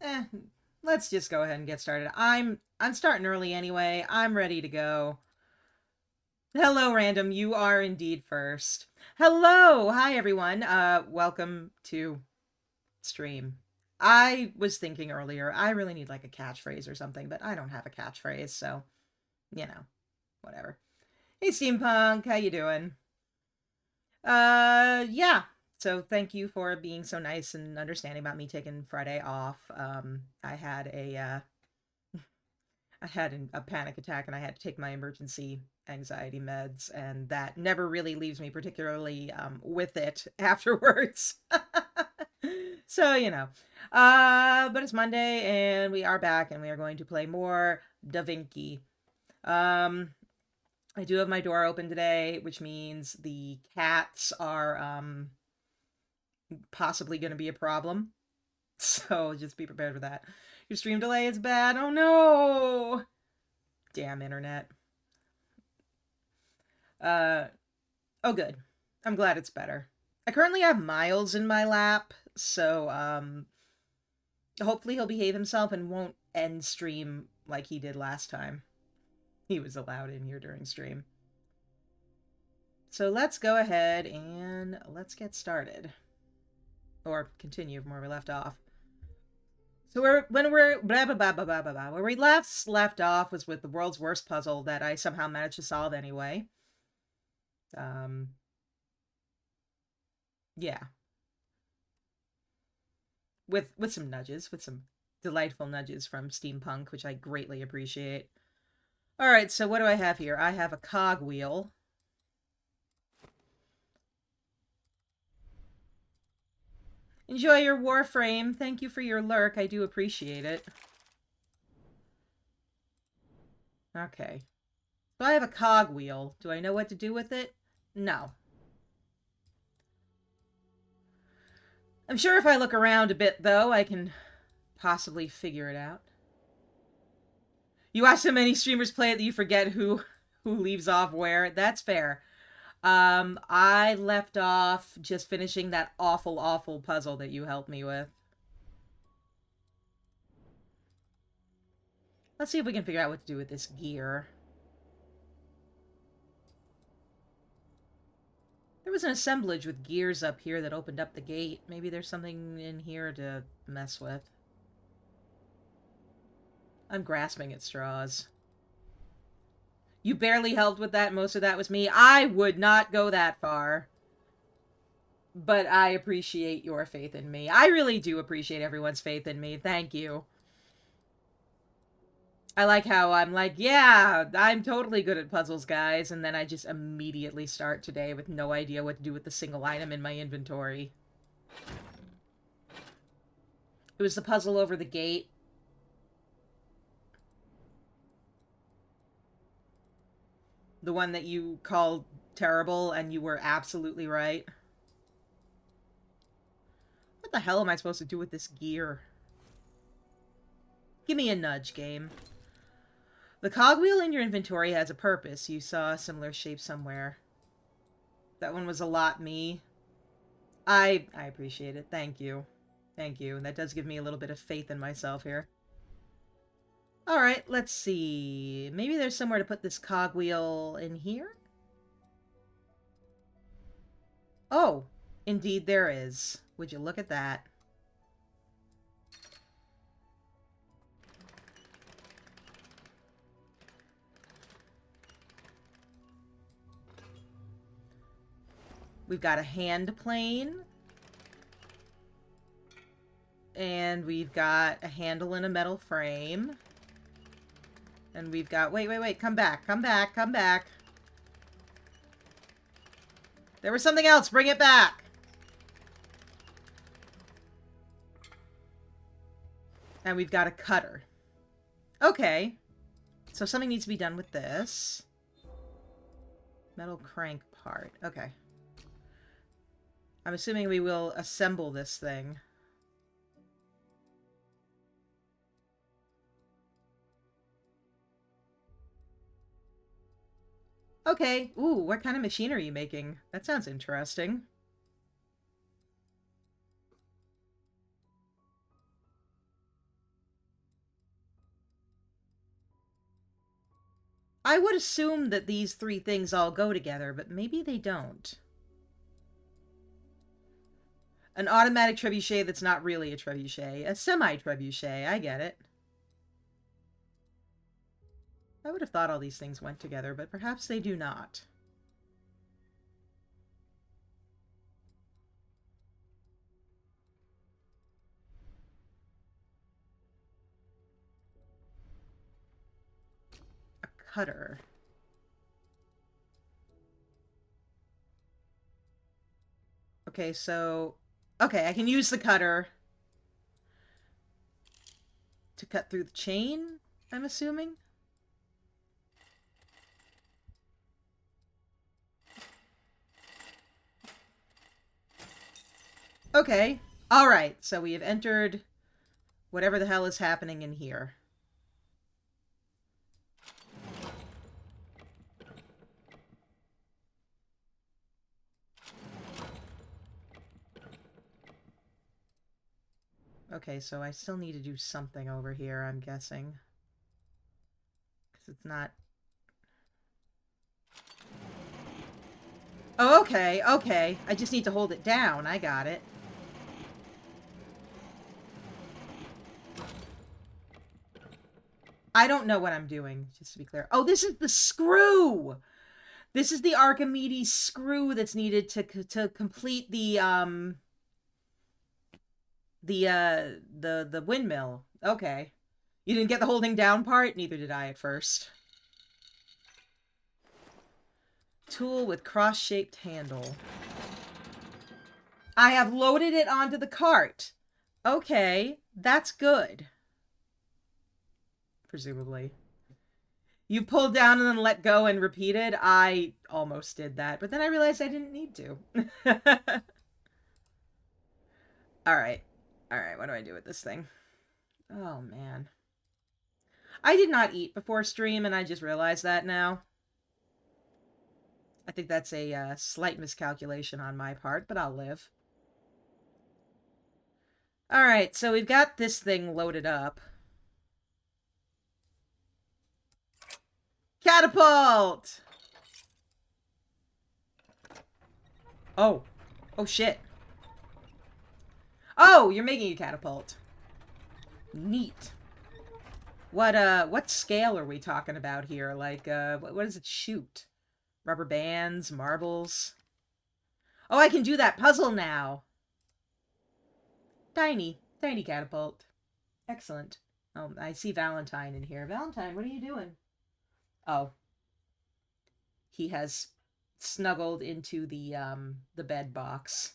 Eh, let's just go ahead and get started. I'm starting early anyway. I'm ready to go. Hello, random. You are indeed first. Hello. Hi, everyone. Welcome to stream. I was thinking earlier, I really need like a catchphrase or something, but I don't have a catchphrase, so, you know, whatever. Hey, Steampunk, how you doing? Yeah. So thank you for being so nice and understanding about me taking Friday off. I had a panic attack and I had to take my emergency anxiety meds, and that never really leaves me particularly with it afterwards. So, but it's Monday and we are back and we are going to play more Da Vinci. Um, I do have my door open today, which means the cats are possibly going to be a problem. So just be prepared for that. Your stream delay is bad. Oh no! Damn internet. Uh, oh good. I'm glad it's better. I currently have Miles in my lap, so hopefully he'll behave himself and won't end stream like he did last time. He was allowed in here during stream. So let's go ahead and let's get started. Or continue from where we left off. So we're blah blah blah blah blah blah blah. Where we left off was with the world's worst puzzle that I somehow managed to solve anyway. Um, yeah, with some nudges, with some delightful nudges from Steampunk, which I greatly appreciate. All right, so what do I have here? I have a cogwheel. Enjoy your Warframe. Thank you for your lurk. I do appreciate it. Okay. So I have a cogwheel. Do I know what to do with it? No. I'm sure if I look around a bit, though, I can possibly figure it out. You watch so many streamers play it that you forget who leaves off where. That's fair. I left off just finishing that awful puzzle that you helped me with. Let's see if we can figure out what to do with this gear. There was an assemblage with gears up here that opened up the gate. Maybe there's something in here to mess with. I'm grasping at straws. You barely helped with that. Most of that was me. I would not go that far. But I appreciate your faith in me. I really do appreciate everyone's faith in me. Thank you. I like how I'm like, yeah, I'm totally good at puzzles, guys. And then I just immediately start today with no idea what to do with the single item in my inventory. It was the puzzle over the gate. The one that you called terrible, and you were absolutely right. What the hell am I supposed to do with this gear? Give me a nudge, game. The cogwheel in your inventory has a purpose. You saw a similar shape somewhere. That one was a lot me. I appreciate it. Thank you. Thank you. That does give me a little bit of faith in myself here. Alright, let's see. Maybe there's somewhere to put this cogwheel in here? Oh, indeed there is. Would you look at that? We've got a hand plane. And we've got a handle in a metal frame. And we've got... Wait. Come back. There was something else. Bring it back. And we've got a cutter. Okay. So something needs to be done with this. Metal crank part. Okay. I'm assuming we will assemble this thing. Okay. Ooh, what kind of machine are you making? That sounds interesting. I would assume that these three things all go together, but maybe they don't. An automatic trebuchet that's not really a trebuchet. A semi-trebuchet, I get it. I would have thought all these things went together, but perhaps they do not. A cutter. Okay, so... Okay, I can use the cutter to cut through the chain, I'm assuming? Okay. Alright, so we have entered whatever the hell is happening in here. Okay, so I still need to do something over here, I'm guessing. Because it's not... Oh, okay, okay. I just need to hold it down. I got it. I don't know what I'm doing, just to be clear. Oh, this is the screw! This is the Archimedes screw that's needed to complete the windmill. Okay. You didn't get the holding down part? Neither did I at first. Tool with cross-shaped handle. I have loaded it onto the cart. Okay, that's good. Presumably. You pulled down and then let go and repeated? I almost did that, but then I realized I didn't need to. Alright. Alright, what do I do with this thing? Oh, man. I did not eat before stream, and I just realized that now. I think that's a slight miscalculation on my part, but I'll live. Alright, so we've got this thing loaded up. Catapult! Oh. Oh, shit. Oh, you're making a catapult. Neat. What scale are we talking about here? Like, what does it shoot? Rubber bands, marbles? Oh, I can do that puzzle now. Tiny catapult. Excellent. Oh, I see Valentine in here. Valentine, what are you doing? Oh. He has snuggled into the bed box.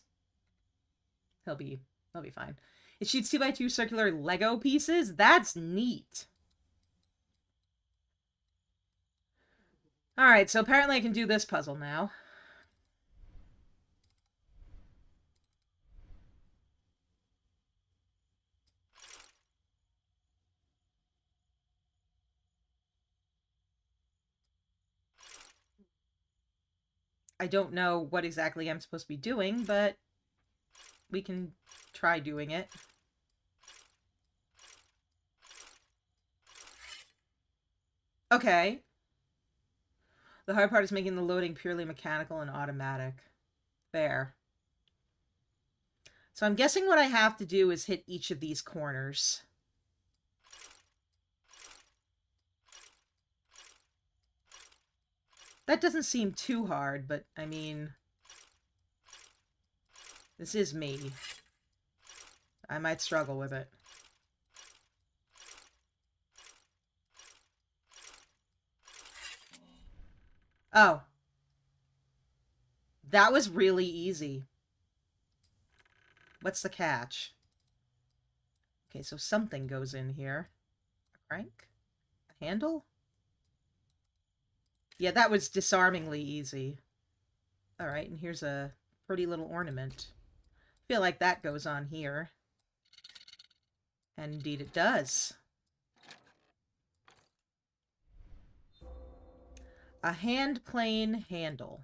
He'll be fine. It shoots 2x2 circular Lego pieces? That's neat. Alright, so apparently I can do this puzzle now. I don't know what exactly I'm supposed to be doing, but we can try doing it. Okay. The hard part is making the loading purely mechanical and automatic. Fair. So I'm guessing what I have to do is hit each of these corners. That doesn't seem too hard, but, I mean... This is me. I might struggle with it. Oh. That was really easy. What's the catch? Okay, so something goes in here. A crank? A handle? Yeah, that was disarmingly easy. Alright, and here's a pretty little ornament. I feel like that goes on here. And indeed it does. A hand plane handle.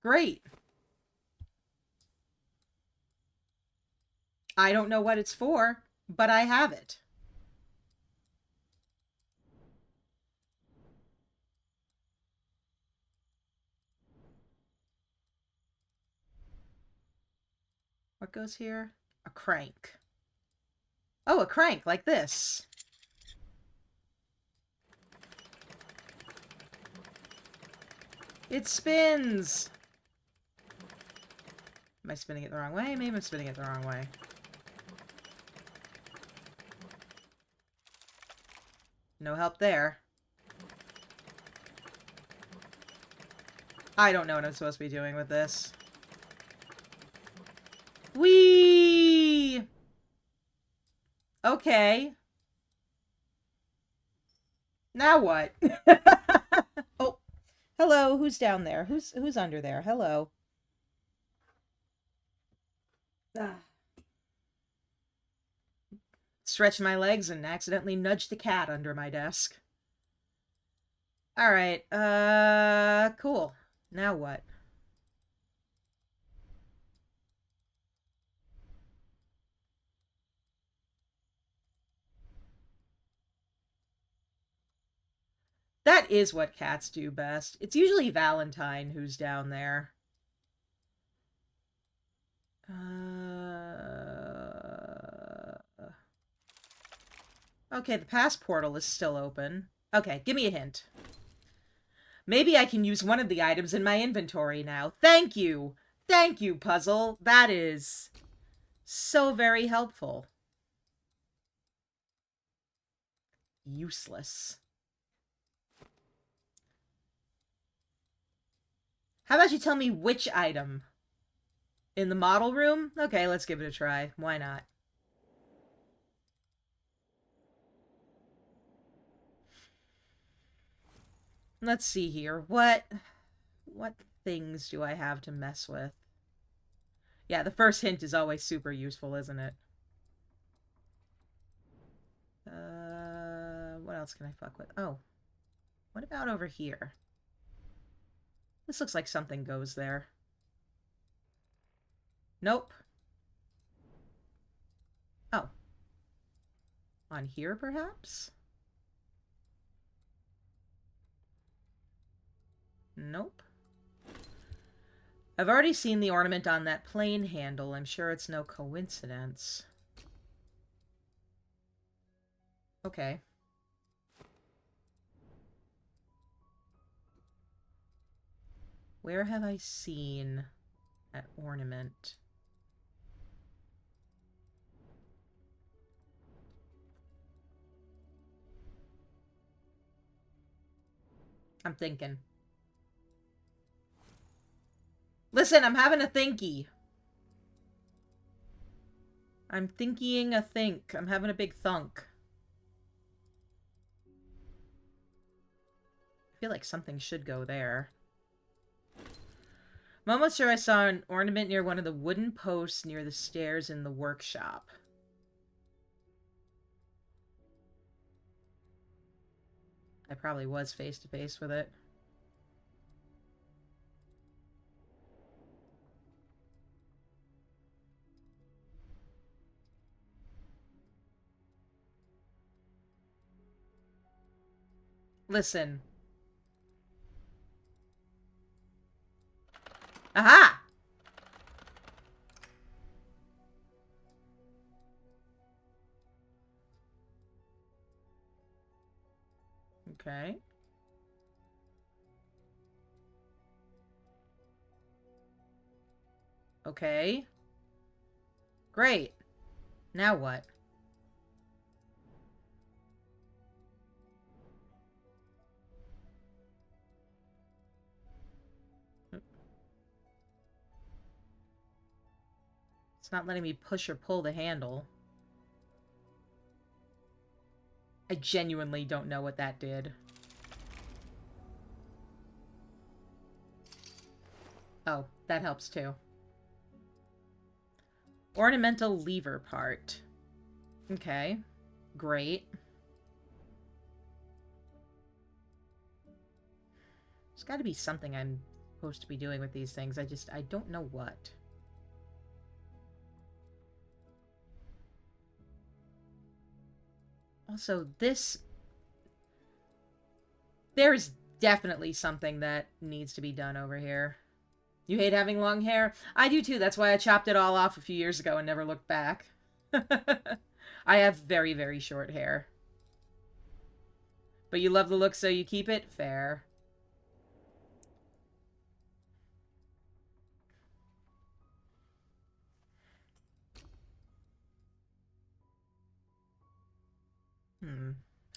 Great. I don't know what it's for, but I have it. What goes here? A crank. Oh, a crank like this. It spins. Am I spinning it the wrong way? Maybe I'm spinning it the wrong way. No help there. I don't know what I'm supposed to be doing with this. Whee! Okay. Now what? Oh, hello. Who's down there? Who's under there? Hello. Ah. Stretched my legs and accidentally nudged the cat under my desk. All right. Cool. Now what? That is what cats do best. It's usually Valentine who's down there. Okay, the past portal is still open. Okay, give me a hint. Maybe I can use one of the items in my inventory now. Thank you! Thank you, puzzle. That is so very helpful. Useless. How about you tell me which item? In the model room? Okay, let's give it a try. Why not? Let's see here. What things do I have to mess with? Yeah, the first hint is always super useful, isn't it? What else can I fuck with? Oh, what about over here? This looks like something goes there. Nope. Oh. On here, perhaps? Nope. I've already seen the ornament on that plane handle. I'm sure it's no coincidence. Okay. Where have I seen that ornament? I'm thinking. Listen, I'm having a thinky. I'm thinking a think. I'm having a big thunk. I feel like something should go there. I'm almost sure I saw an ornament near one of the wooden posts near the stairs in the workshop. I probably was face to face with it. Listen. Aha! Okay. Okay. Great. Now what? It's not letting me push or pull the handle. I genuinely don't know what that did. Oh, that helps too. Ornamental lever part. Okay. Great. There's got to be something I'm supposed to be doing with these things. I don't know what. Also, there's definitely something that needs to be done over here. You hate having long hair? I do too. That's why I chopped it all off a few years ago and never looked back. I have very, very short hair. But you love the look, so you keep it? Fair.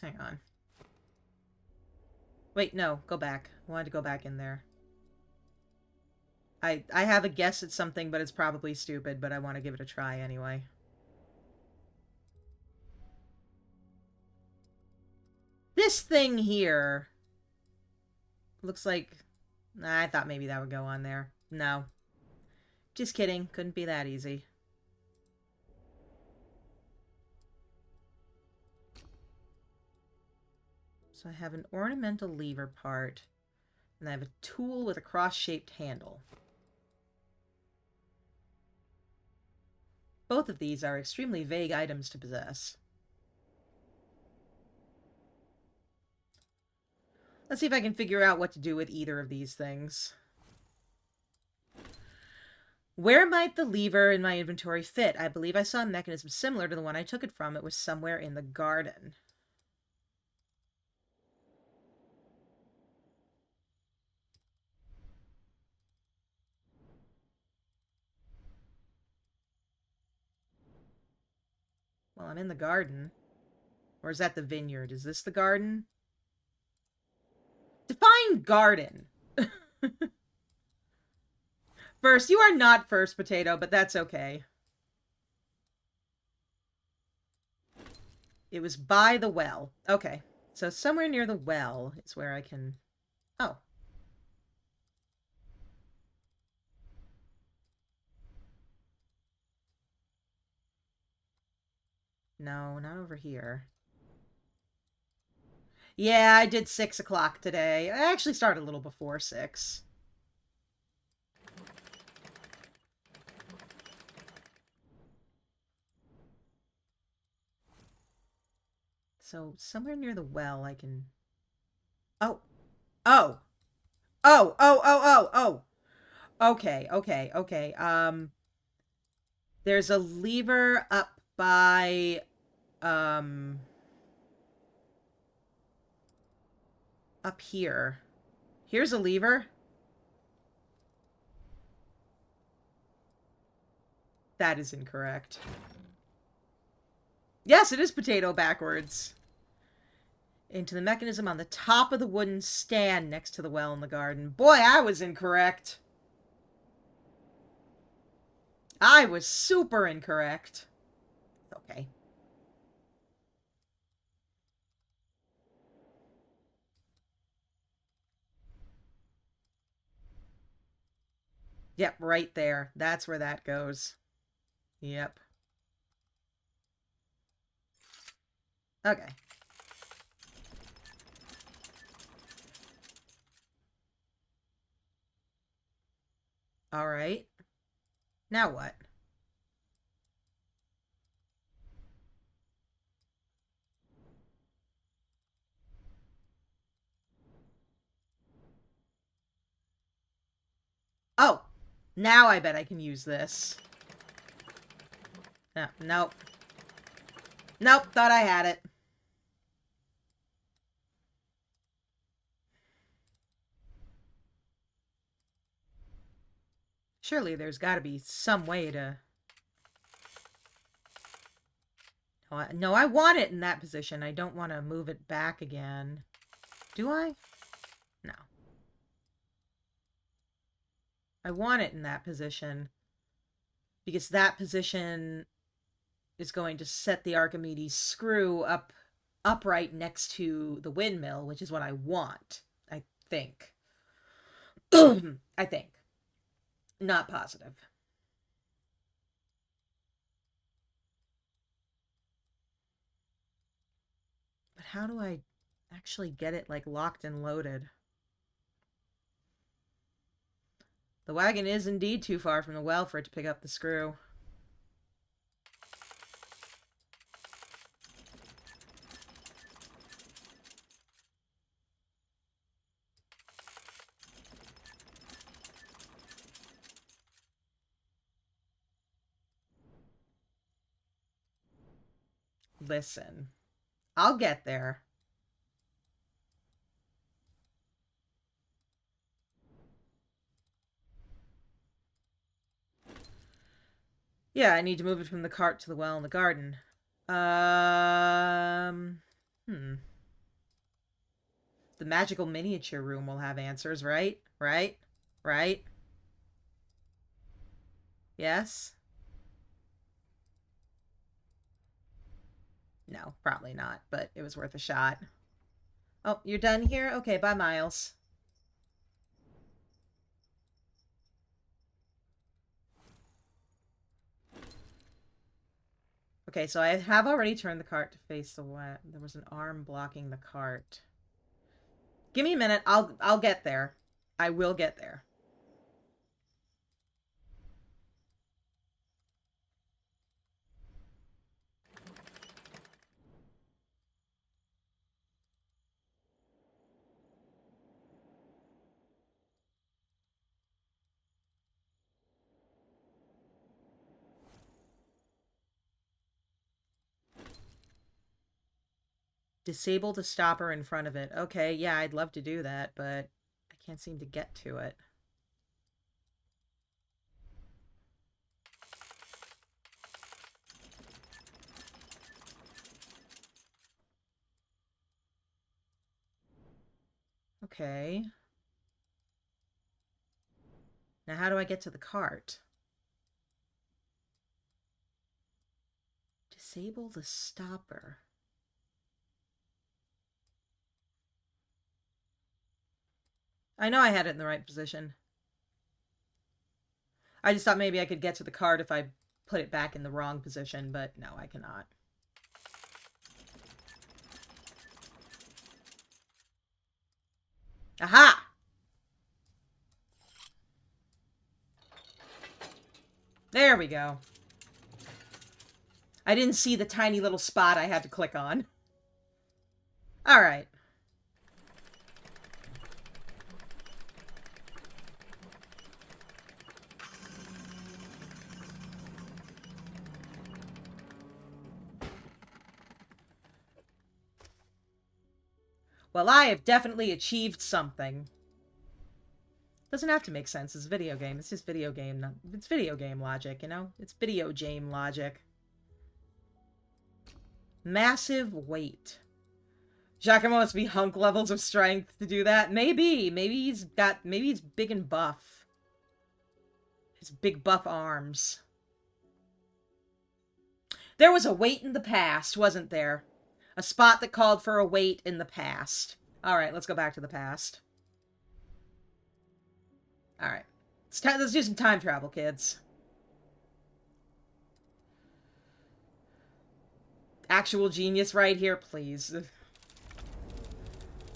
Hang on. Wait, no. Go back. I wanted to go back in there. I have a guess at something, but it's probably stupid, but I want to give it a try anyway. This thing here looks like... I thought maybe that would go on there. No. Just kidding. Couldn't be that easy. So I have an ornamental lever part, and I have a tool with a cross-shaped handle. Both of these are extremely vague items to possess. Let's see if I can figure out what to do with either of these things. Where might the lever in my inventory fit? I believe I saw a mechanism similar to the one I took it from. It was somewhere in the garden. Well, I'm in the garden. Or is that the vineyard? Is this the garden? Define garden. First, you are not first, potato, but that's okay. It was by the well. Okay. So somewhere near the well is where I can... Oh. No, not over here. Yeah, I did 6 o'clock today. I actually started a little before 6. So somewhere near the well I can... Oh. Oh. Oh, oh, oh, oh, oh. Okay, okay, okay. There's a lever up by... Up here. Here's a lever. That is incorrect. Yes, it is potato backwards. Into the mechanism on the top of the wooden stand next to the well in the garden. Boy, I was incorrect. I was super incorrect. Okay. Yep, right there. That's where that goes. Yep. Okay. All right. Now what? Oh, now I bet I can use this. No, nope. Nope, thought I had it. Surely there's got to be some way to... No, I want it in that position. I don't want to move it back again. Do I? No. I want it in that position because that position is going to set the Archimedes screw upright next to the windmill, which is what I want. I think. I think. Not positive. But how do I actually get it, like, locked and loaded? The wagon is indeed too far from the well for it to pick up the screw. Listen, I'll get there. Yeah, I need to move it from the cart to the well in the garden. Hmm. The magical miniature room will have answers, right? Right? Right? Yes? No, probably not, but it was worth a shot. Oh, you're done here? Okay, bye, Miles. Okay, so I have already turned the cart to face the west. There was an arm blocking the cart. Give me a minute. I'll get there. I will get there. Disable the stopper in front of it. Okay, yeah, I'd love to do that, but I can't seem to get to it. Okay. Now how do I get to the cart? Disable the stopper. I know I had it in the right position. I just thought maybe I could get to the cart if I put it back in the wrong position, but no, I cannot. Aha! There we go. I didn't see the tiny little spot I had to click on. Alright. Well, I have definitely achieved something. Doesn't have to make sense. It's a video game. It's just video game. It's video game logic, you know? It's video game logic. Massive weight. Giacomo must be hunk levels of strength to do that. Maybe. Maybe he's big and buff. His big buff arms. There was a weight in the past, wasn't there? A spot that called for a weight in the past. Alright, let's go back to the past. Alright. Let's do some time travel, kids. Actual genius right here, please.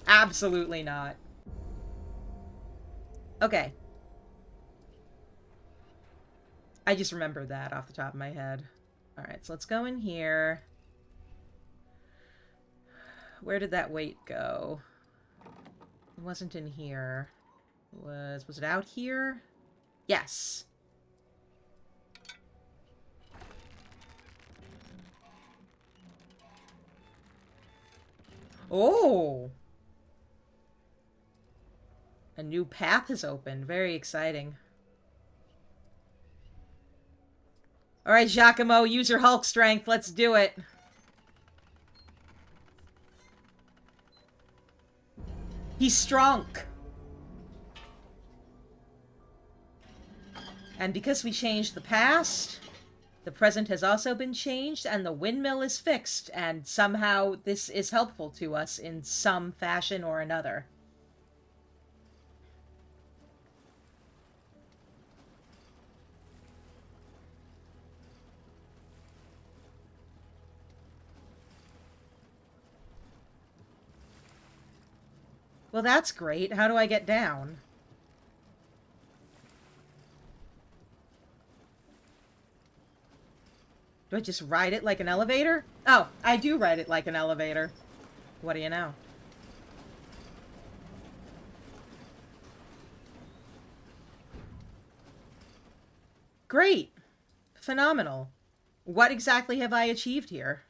Absolutely not. Okay. I just remembered that off the top of my head. Alright, so let's go in here. Where did that weight go? It wasn't in here. Was it out here? Yes. Oh! A new path has opened. Very exciting. Alright, Giacomo, use your Hulk strength. Let's do it. He's strong. And because we changed the past, the present has also been changed, and the windmill is fixed, and somehow this is helpful to us in some fashion or another. Well, that's great. How do I get down? Do I just ride it like an elevator? Oh, I do ride it like an elevator. What do you know? Great. Phenomenal. What exactly have I achieved here?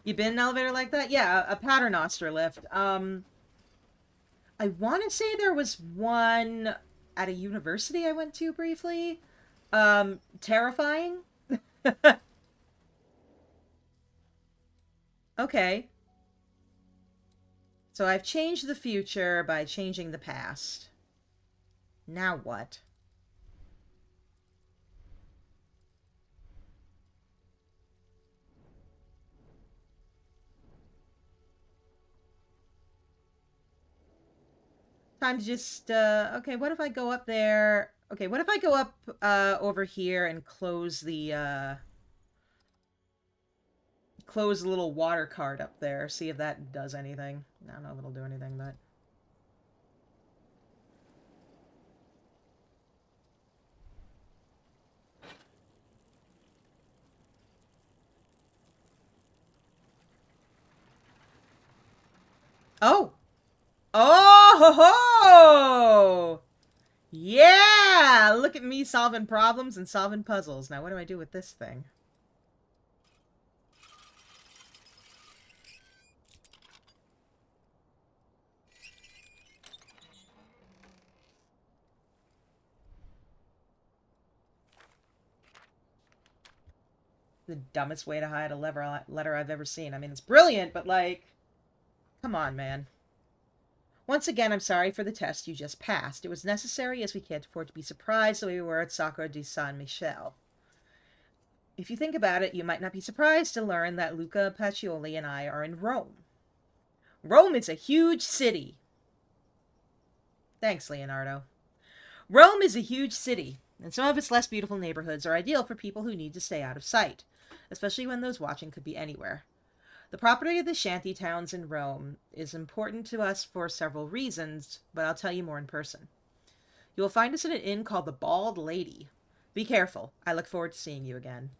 You been in an elevator like that? Yeah, a paternoster lift. I want to say there was one at a university I went to briefly. Terrifying. Okay. So I've changed the future by changing the past. Now what? Time to just, okay, what if I go up there? Okay, what if I go up, over here and close the little water cart up there, see if that does anything. I don't know if it'll do anything, but... Oh! Oh ho ho! Yeah! Look at me solving problems and solving puzzles. Now what do I do with this thing? The dumbest way to hide a letter I've ever seen. I mean, it's brilliant, but like... Come on, man. Once again, I'm sorry for the test you just passed. It was necessary as we can't afford to be surprised the way we were at Sacre di San Michele. If you think about it, you might not be surprised to learn that Luca Pacioli and I are in Rome. Rome is a huge city. Thanks, Leonardo. Rome is a huge city, and some of its less beautiful neighborhoods are ideal for people who need to stay out of sight, especially when those watching could be anywhere. The property of the shanty towns in Rome is important to us for several reasons, but I'll tell you more in person. You will find us in an inn called the Bald Lady. Be careful. I look forward to seeing you again.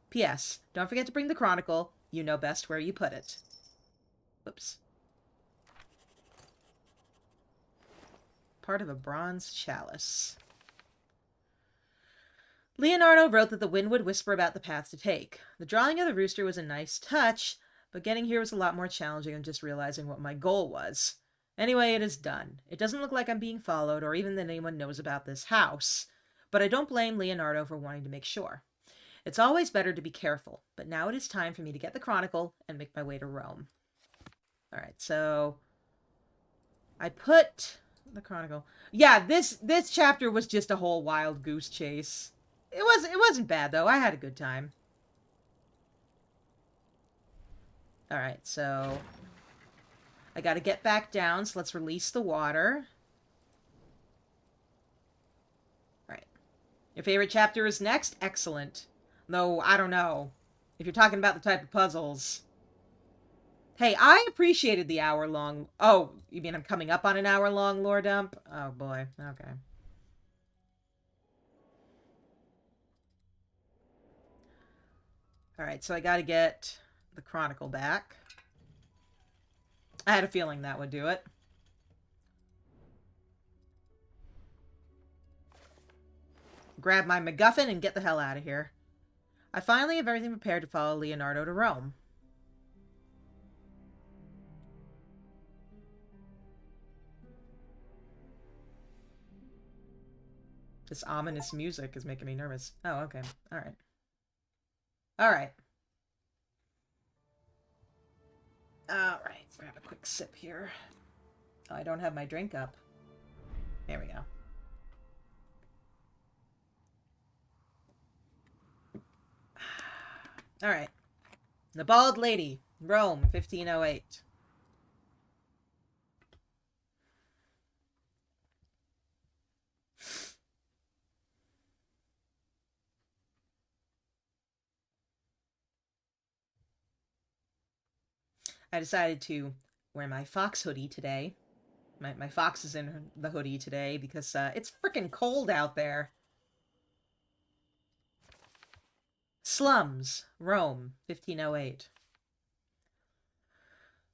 P.S. Don't forget to bring the Chronicle. You know best where you put it. Whoops. Part of a bronze chalice. Leonardo wrote that the wind would whisper about the path to take. The drawing of the rooster was a nice touch, but getting here was a lot more challenging than just realizing what my goal was. Anyway, it is done. It doesn't look like I'm being followed or even that anyone knows about this house. But I don't blame Leonardo for wanting to make sure. It's always better to be careful, but now it is time for me to get the Chronicle and make my way to Rome. Alright, so... I put the Chronicle... Yeah, this chapter was just a whole wild goose chase. It wasn't bad, though. I had a good time. Alright, so... I gotta get back down, so let's release the water. Alright. Your favorite chapter is next? Excellent. Though, I don't know. If you're talking about the type of puzzles... Hey, I appreciated the hour-long... Oh, you mean I'm coming up on an hour-long lore dump? Oh, boy. Okay. Alright, so I gotta get the Chronicle back. I had a feeling that would do it. Grab my MacGuffin and get the hell out of here. I finally have everything prepared to follow Leonardo to Rome. This ominous music is making me nervous. Oh, okay. Alright. Alright. Alright, grab a quick sip here. Oh, I don't have my drink up. There we go. Alright. The Bald Lady, Rome, 1508. I decided to wear my fox hoodie today. My fox is in the hoodie today because it's freaking cold out there. Slums, Rome, 1508.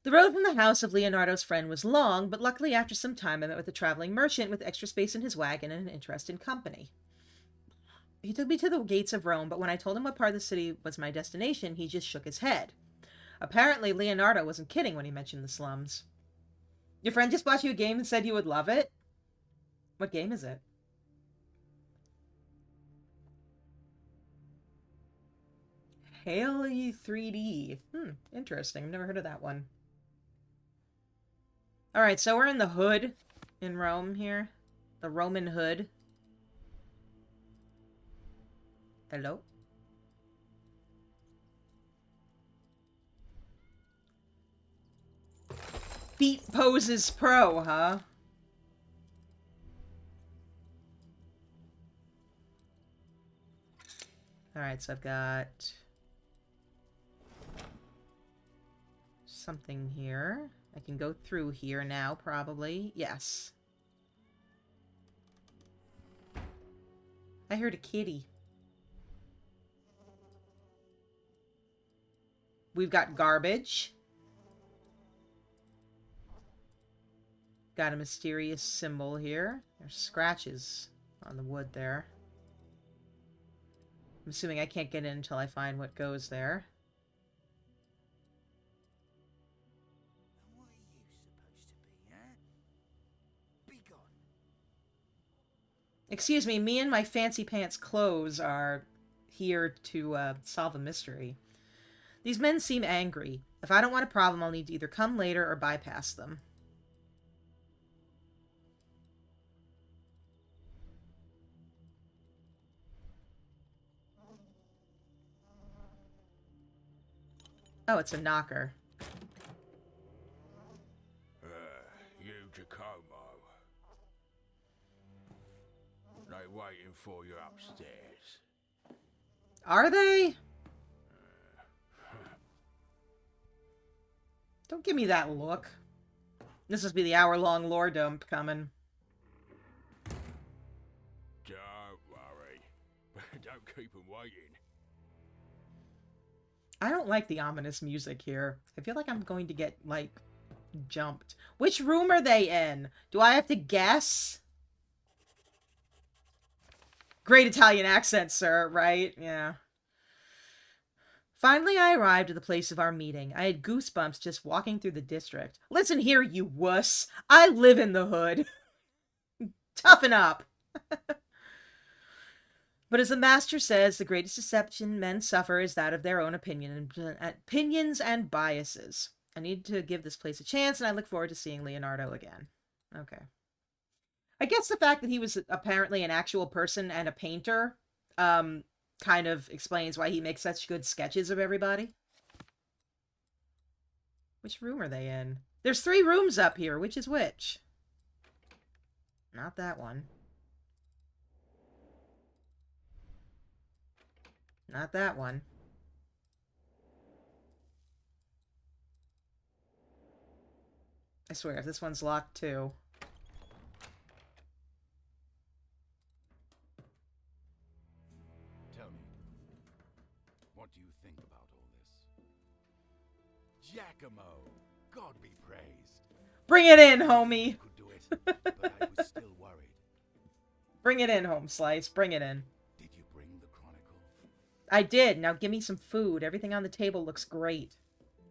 The road from the house of Leonardo's friend was long, but luckily after some time I met with a traveling merchant with extra space in his wagon and an interest in company. He took me to the gates of Rome, but when I told him what part of the city was my destination, he just shook his head. Apparently, Leonardo wasn't kidding when he mentioned the slums. Your friend just bought you a game and said you would love it? What game is it? Haley 3D. Interesting. I've never heard of that one. Alright, so we're in the hood in Rome here. The Roman hood. Hello? Feet poses pro, huh? Alright, so I've got something here. I can go through here now, probably. Yes. I heard a kitty. We've got garbage. Got a mysterious symbol here. There's scratches on the wood there. I'm assuming I can't get in until I find what goes there. What are you supposed to be, huh? Be gone. Excuse me, me and my fancy pants clothes are here to solve a mystery. These men seem angry. If I don't want a problem, I'll need to either come later or bypass them. Oh, it's a knocker. You, Giacomo. They waiting for you upstairs. Are they? Don't give me that look. This must be the hour-long lore dump coming. Don't worry. Don't keep them waiting. I don't like the ominous music here. I feel like I'm going to get, like, jumped. Which room are they in? Do I have to guess? Great Italian accent, sir, right? Yeah. Finally, I arrived at the place of our meeting. I had goosebumps just walking through the district. Listen here, you wuss. I live in the hood. Toughen up. But as the master says, the greatest deception men suffer is that of their own opinions and biases. I need to give this place a chance, and I look forward to seeing Leonardo again. Okay. I guess the fact that he was apparently an actual person and a painter, kind of explains why he makes such good sketches of everybody. Which room are they in? There's 3 rooms up here. Which is which? Not that one. Not that one. I swear, if this one's locked too. Tell me, what do you think about all this? Giacomo, God be praised. Bring it in, homie! Could do it, but I was still worried. Bring it in, home slice. Bring it in. Did you bring the chronicle? I did. Now give me some food. Everything on the table looks great.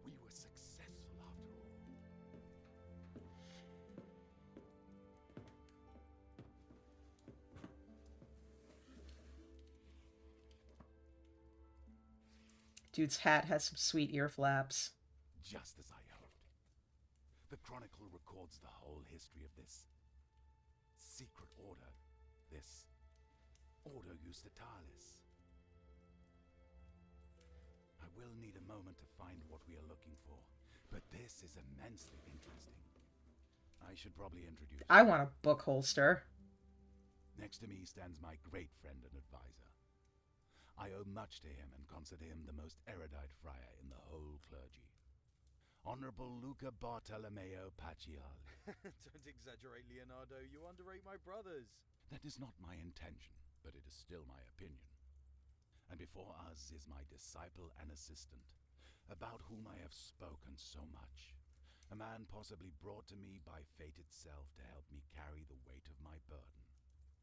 We were successful after all. Dude's hat has some sweet ear flaps. Just as I hoped. The chronicle records the whole history of this secret order. This Ordo Justitalis. I will need a moment to find what we are looking for, but this is immensely interesting. I should probably introduce I want a book holster. Next to me stands my great friend and advisor. I owe much to him and consider him the most erudite friar in the whole clergy. Honorable Luca Bartolomeo Pacial. Don't exaggerate, Leonardo. You underrate my brothers. That is not my intention, but it is still my opinion. And before us is my disciple and assistant, about whom I have spoken so much. A man possibly brought to me by fate itself to help me carry the weight of my burden.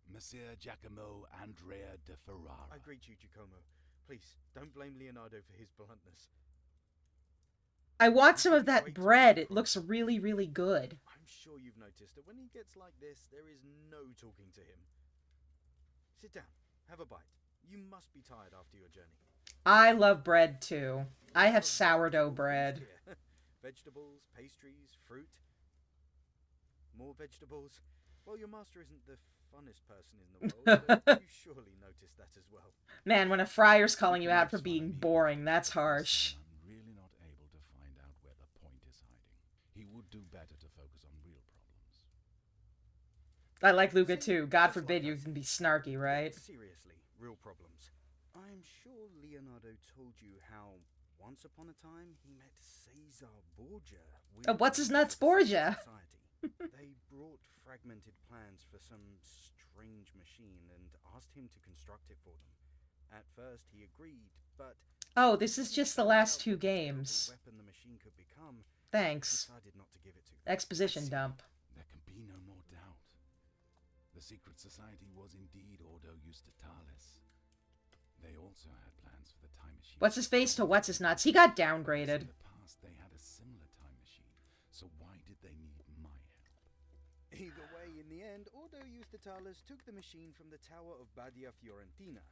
Messer Giacomo Andrea de Ferrara. I greet you, Giacomo. Please, don't blame Leonardo for his bluntness. I want You some can of be that way too bread. It quick. looks really, really good. I'm sure you've noticed that when he gets like this, there is no talking to him. Sit down, have a bite. You must be tired after your journey. I love bread too. We I have have a sourdough vegetable feast bread. here. Vegetables, pastries, fruit. More vegetables. Well, your master isn't the funnest person in the world, but you surely noticed that as well. Man, when a friar's calling You you out cannot for swallow being me boring, without that's it. This harsh. time I'm really not able to find out where the point is hiding. He would do better to focus on real problems. I like Luca See, too. God just forbid like you I can be said. snarky, But right? seriously, real problems. I'm sure Leonardo told you how once upon a time he met Caesar Borgia. Oh, what's his nuts, Borgia? They brought fragmented plans for some strange machine and asked him to construct it for them. At first he agreed, but Oh, this is when he just the found last out two what a terrible games. weapon the machine could become, he Thanks. decided not to give it to them. Exposition I see. dump. There can be no more doubt. The secret society was indeed Ordo Justitalis. They also had plans for the time machine. What's his face to what's his nuts? He got Because downgraded. in the past they had a similar time machine, so why did they need my help? Either way, in the end, Ordo Justitalis took the machine from the Tower of Badia Fiorentina.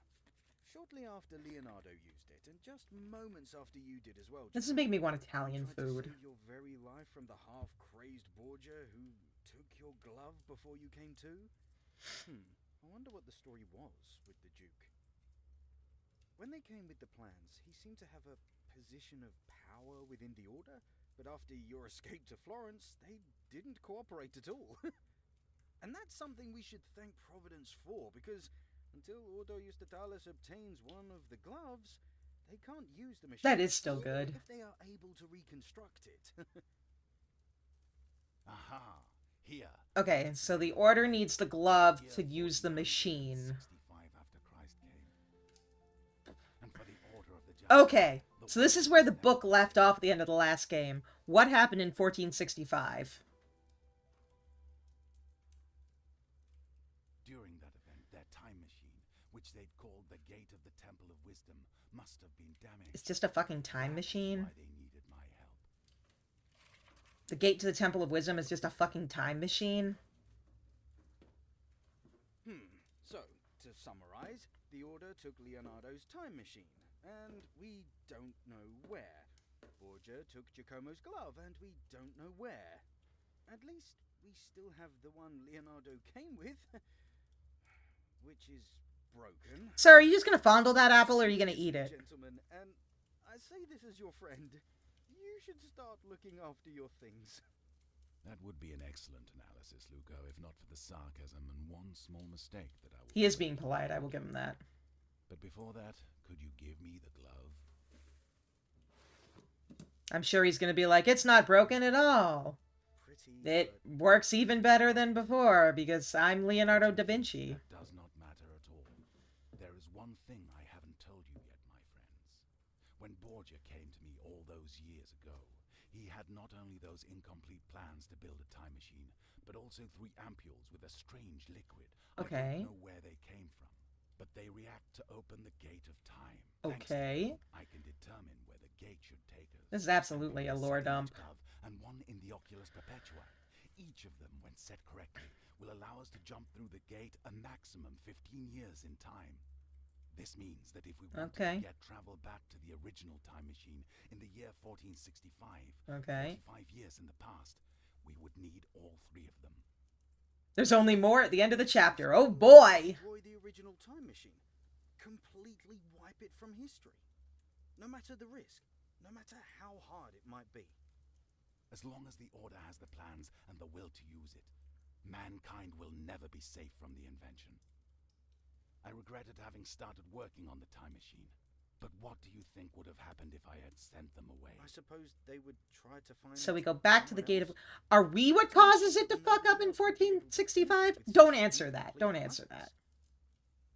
Shortly after Leonardo used it, and just moments after you did as well. This is making me want Italian tried food. to save your very life from the half-crazed Borgia who took your glove before you came to? I wonder what the story was with the Duke. When they came with the plans, he seemed to have a position of power within the Order, but after your escape to Florence, they didn't cooperate at all. And that's something we should thank Providence for, because until Ordo Justitalis obtains one of the gloves, they can't use the machine. That is still even good. if they are able to reconstruct it. Aha! Here. Okay, so the Order needs the glove to use the machine. 65 after Christ came. And for the order of the just, Okay, so this is where the book left off at the end of the last game. What happened in 1465? During that event, their time machine, which they'd called the Gate of the Temple of Wisdom, must have been damaged. It's just a fucking time That's machine? why they needed my help. The gate to the Temple of Wisdom is just a fucking time machine? So, to summarize, the Order took Leonardo's time machine, and we don't know where. Borgia took Giacomo's glove, and we don't know where. At least, we still have the one Leonardo came with, which is broken. Sir, are you just gonna fondle that apple, or are you gonna eat it? Gentlemen, and I say this as your friend, you should start looking after your things. That would be an excellent analysis, Luco, if not for the sarcasm and one small mistake that I would He is make. being polite, I will give him that. But before that, could you give me the glove? I'm sure he's gonna be like, it's not broken at all. Pretty, It but works even better than before, because I'm Leonardo da Vinci. That does not matter at all. There is one thing I haven't told you yet, my friends. When Borgia came to me all those years ago, he had not only those incomplete plans to build a time machine, but also 3 ampules with a strange liquid. Okay. I don't know where they came from, but they react to open the gate of time. Thanks to Okay. them, I can determine where the gate should take us. This is absolutely a lore dump. Glove and one in the Oculus Perpetua. Each of them, when set correctly, will allow us to jump through the gate a maximum 15 years in time. This means that if we want Okay. to get travel back to the original time machine in the year 1465, Okay. 45 years in the past, we would need all 3 of them. There's only more at the end of the chapter. Oh boy! destroy the original time machine. Completely wipe it from history. No matter the risk, no matter how hard it might be. As long as the Order has the plans and the will to use it, mankind will never be safe from the invention. I regretted having started working on the time machine, but what do you think would have happened if I had sent them away? I suppose they would try to find. So we it go back to the somewhere gate of... else. Are we what causes it to fuck up in 1465? Don't answer that. Don't answer that.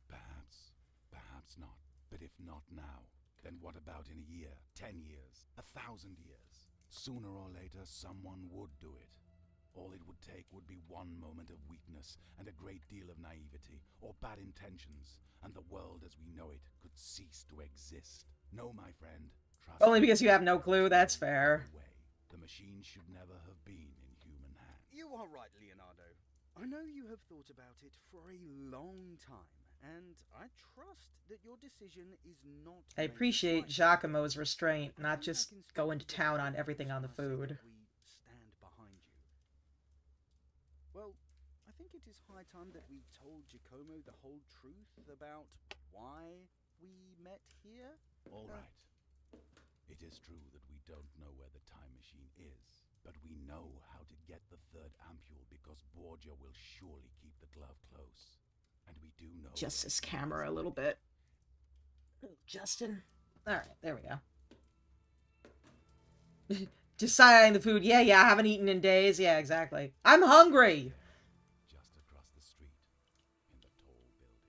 Perhaps, perhaps not. But if not now, then what about in a year, 10 years, 1,000 years? Sooner or later, someone would do it. All it would take would be one moment of weakness and a great deal of naivety or bad intentions, and the world as we know it could cease to exist. No, my friend, Trust Only me, because you have no clue, that's fair. way, the machine should never have been in human hands. You are right, Leonardo. I know you have thought about it for a long time, and I trust that your decision is not. I made appreciate lightly. Giacomo's restraint, I not think I just can speak going to for town on both of everything us on the when I say that food. we stand behind you. Well, I think it is high time that we told Giacomo the whole truth about why we met here. All right. It is true that we don't know where the time machine is, but we know how to get the third ampule because Borgia will surely keep the glove close. And we do know... Just where this he camera is a little hiding. bit. Justin. Alright, there we go. Just eyeing the food. Yeah, I haven't eaten in days. Yeah, exactly. I'm hungry! Just across the street, in the tall building.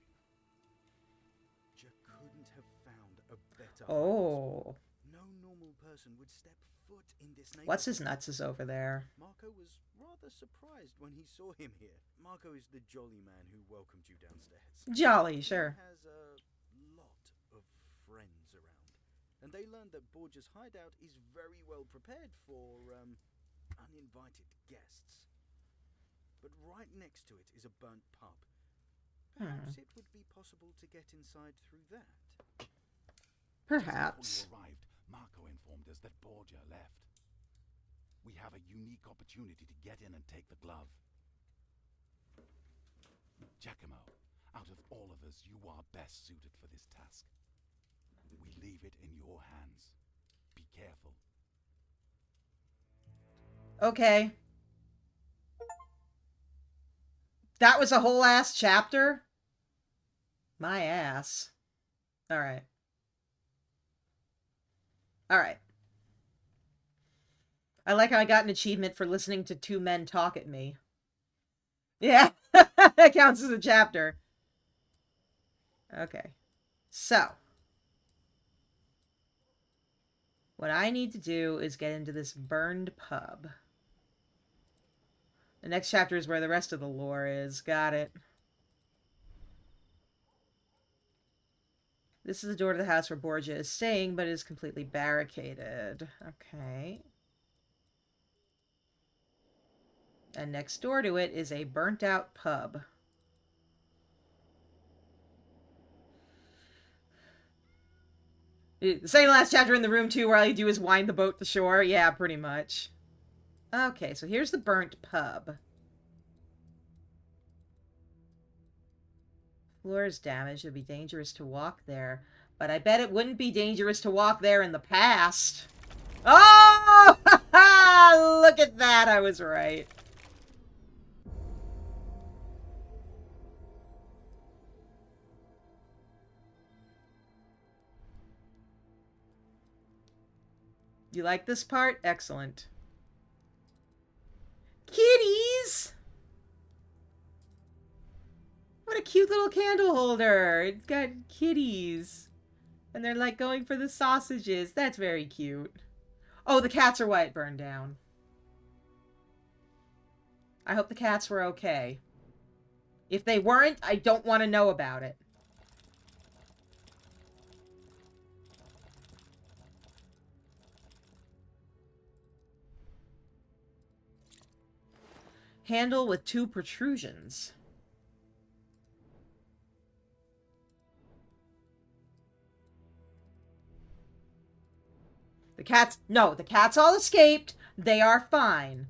Ja couldn't have found a better hiding Oh. spot. No normal person would step foot in this neighborhood. What's his nuts is over there? Marco was rather surprised when he saw him here. Marco is the jolly man who welcomed you downstairs. Jolly, sure. He has a lot of friends around, and they learned that Borgia's hideout is very well prepared for uninvited guests. But right next to it is a burnt pub. Perhaps it would be possible to get inside through that. Perhaps. Just before you arrived, Marco informed us that Borgia left. We have a unique opportunity to get in and take the glove. Giacomo, out of all of us, you are best suited for this task. We leave it in your hands. Be careful. Okay. That was a whole ass chapter? My ass. Alright. Alright. I like how I got an achievement for listening to two men talk at me. Yeah, that counts as a chapter. Okay. So. What I need to do is get into this burned pub. The next chapter is where the rest of the lore is. Got it. This is the door to the house where Borgia is staying, but it is completely barricaded. Okay. And next door to it is a burnt-out pub. The second last chapter in the room, too, where all you do is wind the boat to shore. Yeah, pretty much. Okay, so here's the burnt pub. Floor is damaged. It would be dangerous to walk there. But I bet it wouldn't be dangerous to walk there in the past. Oh! Look at that! I was right. You like this part? Excellent. Kitties! What a cute little candle holder. It's got kitties. And they're like going for the sausages. That's very cute. Oh, the cats are why it burned down. I hope the cats were okay. If they weren't, I don't want to know about it. Handle with 2 protrusions. The cats... No, the cats all escaped. They are fine.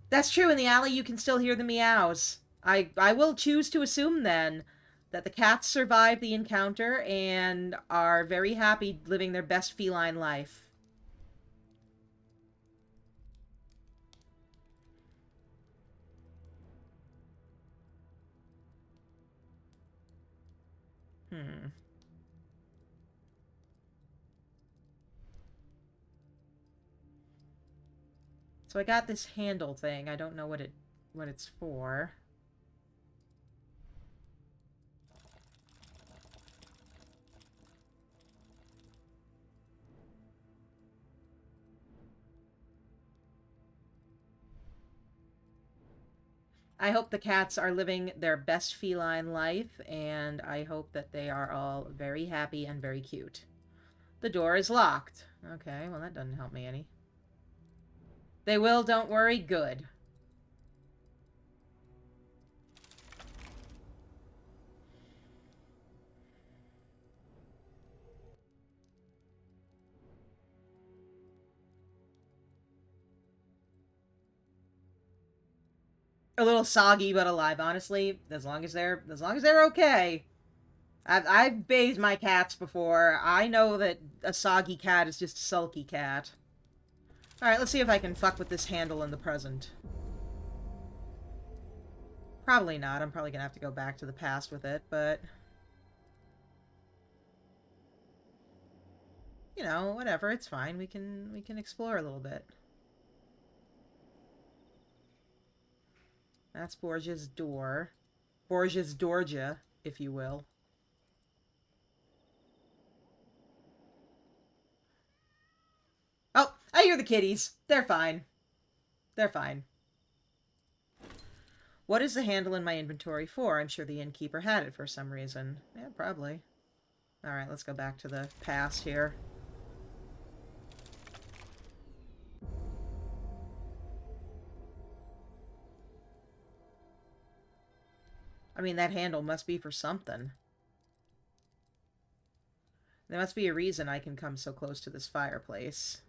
That's true. In the alley, you can still hear the meows. I will choose to assume, then, that the cats survived the encounter and are very happy living their best feline life. So I got this handle thing. I don't know what it's for. I hope the cats are living their best feline life, and I hope that they are all very happy and very cute. The door is locked. Okay, well that doesn't help me any. They will, don't worry. Good. A little soggy but alive, honestly. As long as they're okay. I've bathed my cats before. I know that a soggy cat is just a sulky cat. Alright, let's see if I can fuck with this handle in the present. Probably not. I'm probably gonna have to go back to the past with it, but... you know, whatever, it's fine. We can explore a little bit. That's Borgia's door. Borgia's Dorja, if you will. Oh, I hear the kitties. They're fine. They're fine. What is the handle in my inventory for? I'm sure the innkeeper had it for some reason. Yeah, probably. Alright, let's go back to the past here. I mean, that handle must be for something. There must be a reason I can come so close to this fireplace.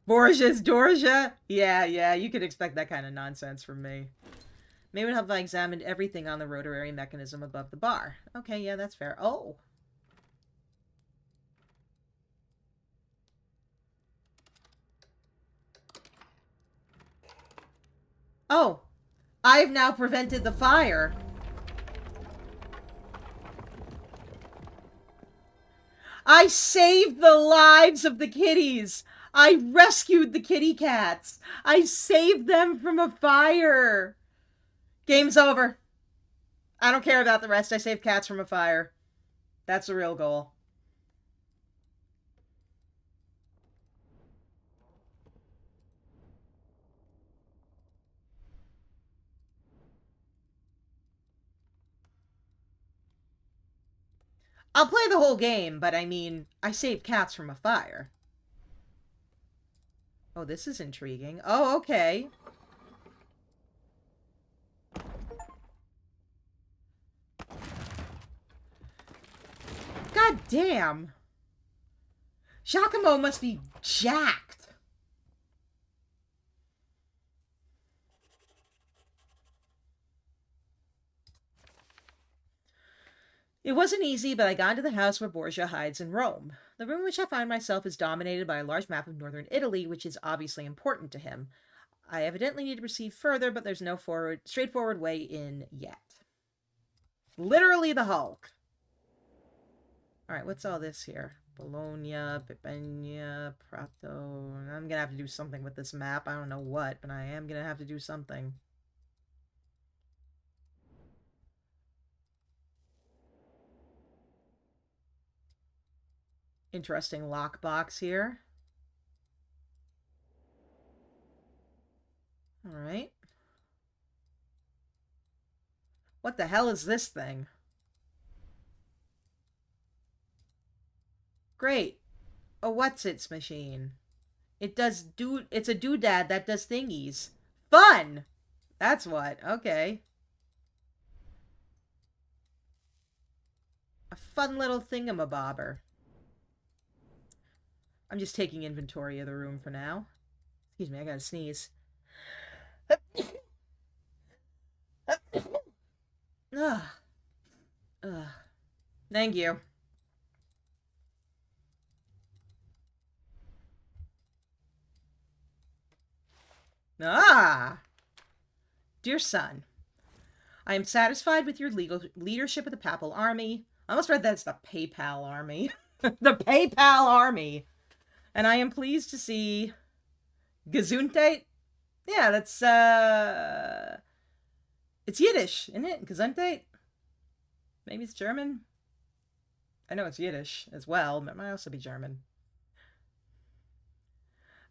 Borgia's Dorja? Yeah, you could expect that kind of nonsense from me. Maybe have I examined everything on the rotary mechanism above the bar. Okay, yeah, that's fair. Oh. Oh. I've now prevented the fire. I saved the lives of the kitties. I rescued the kitty cats. I saved them from a fire. Game's over. I don't care about the rest. I saved cats from a fire. That's the real goal. I'll play the whole game, but I mean, I saved cats from a fire. Oh, this is intriguing. Oh, okay. God damn. Giacomo must be jacked. It wasn't easy, but I got into the house where Borgia hides in Rome. The room in which I find myself is dominated by a large map of northern Italy, which is obviously important to him. I evidently need to proceed further, but there's no straightforward way in yet. Literally the Hulk. Alright, what's all this here? Bologna, Pipenia, Prato... I'm gonna have to do something with this map. I don't know what, but I am gonna have to do something. Interesting lockbox here. Alright. What the hell is this thing? Great. A what's-its machine. It's a doodad that does thingies. Fun! That's what. Okay. A fun little thingamabobber. I'm just taking inventory of the room for now. Excuse me, I gotta sneeze. Ugh. Ugh. Thank you. Ah! Dear son, I am satisfied with your leadership of the papal army. I almost read that as the PayPal army. The PayPal army. And I am pleased to see Gesundheit. Yeah, that's, it's Yiddish, isn't it? Gesundheit? Maybe it's German? I know it's Yiddish as well, but it might also be German.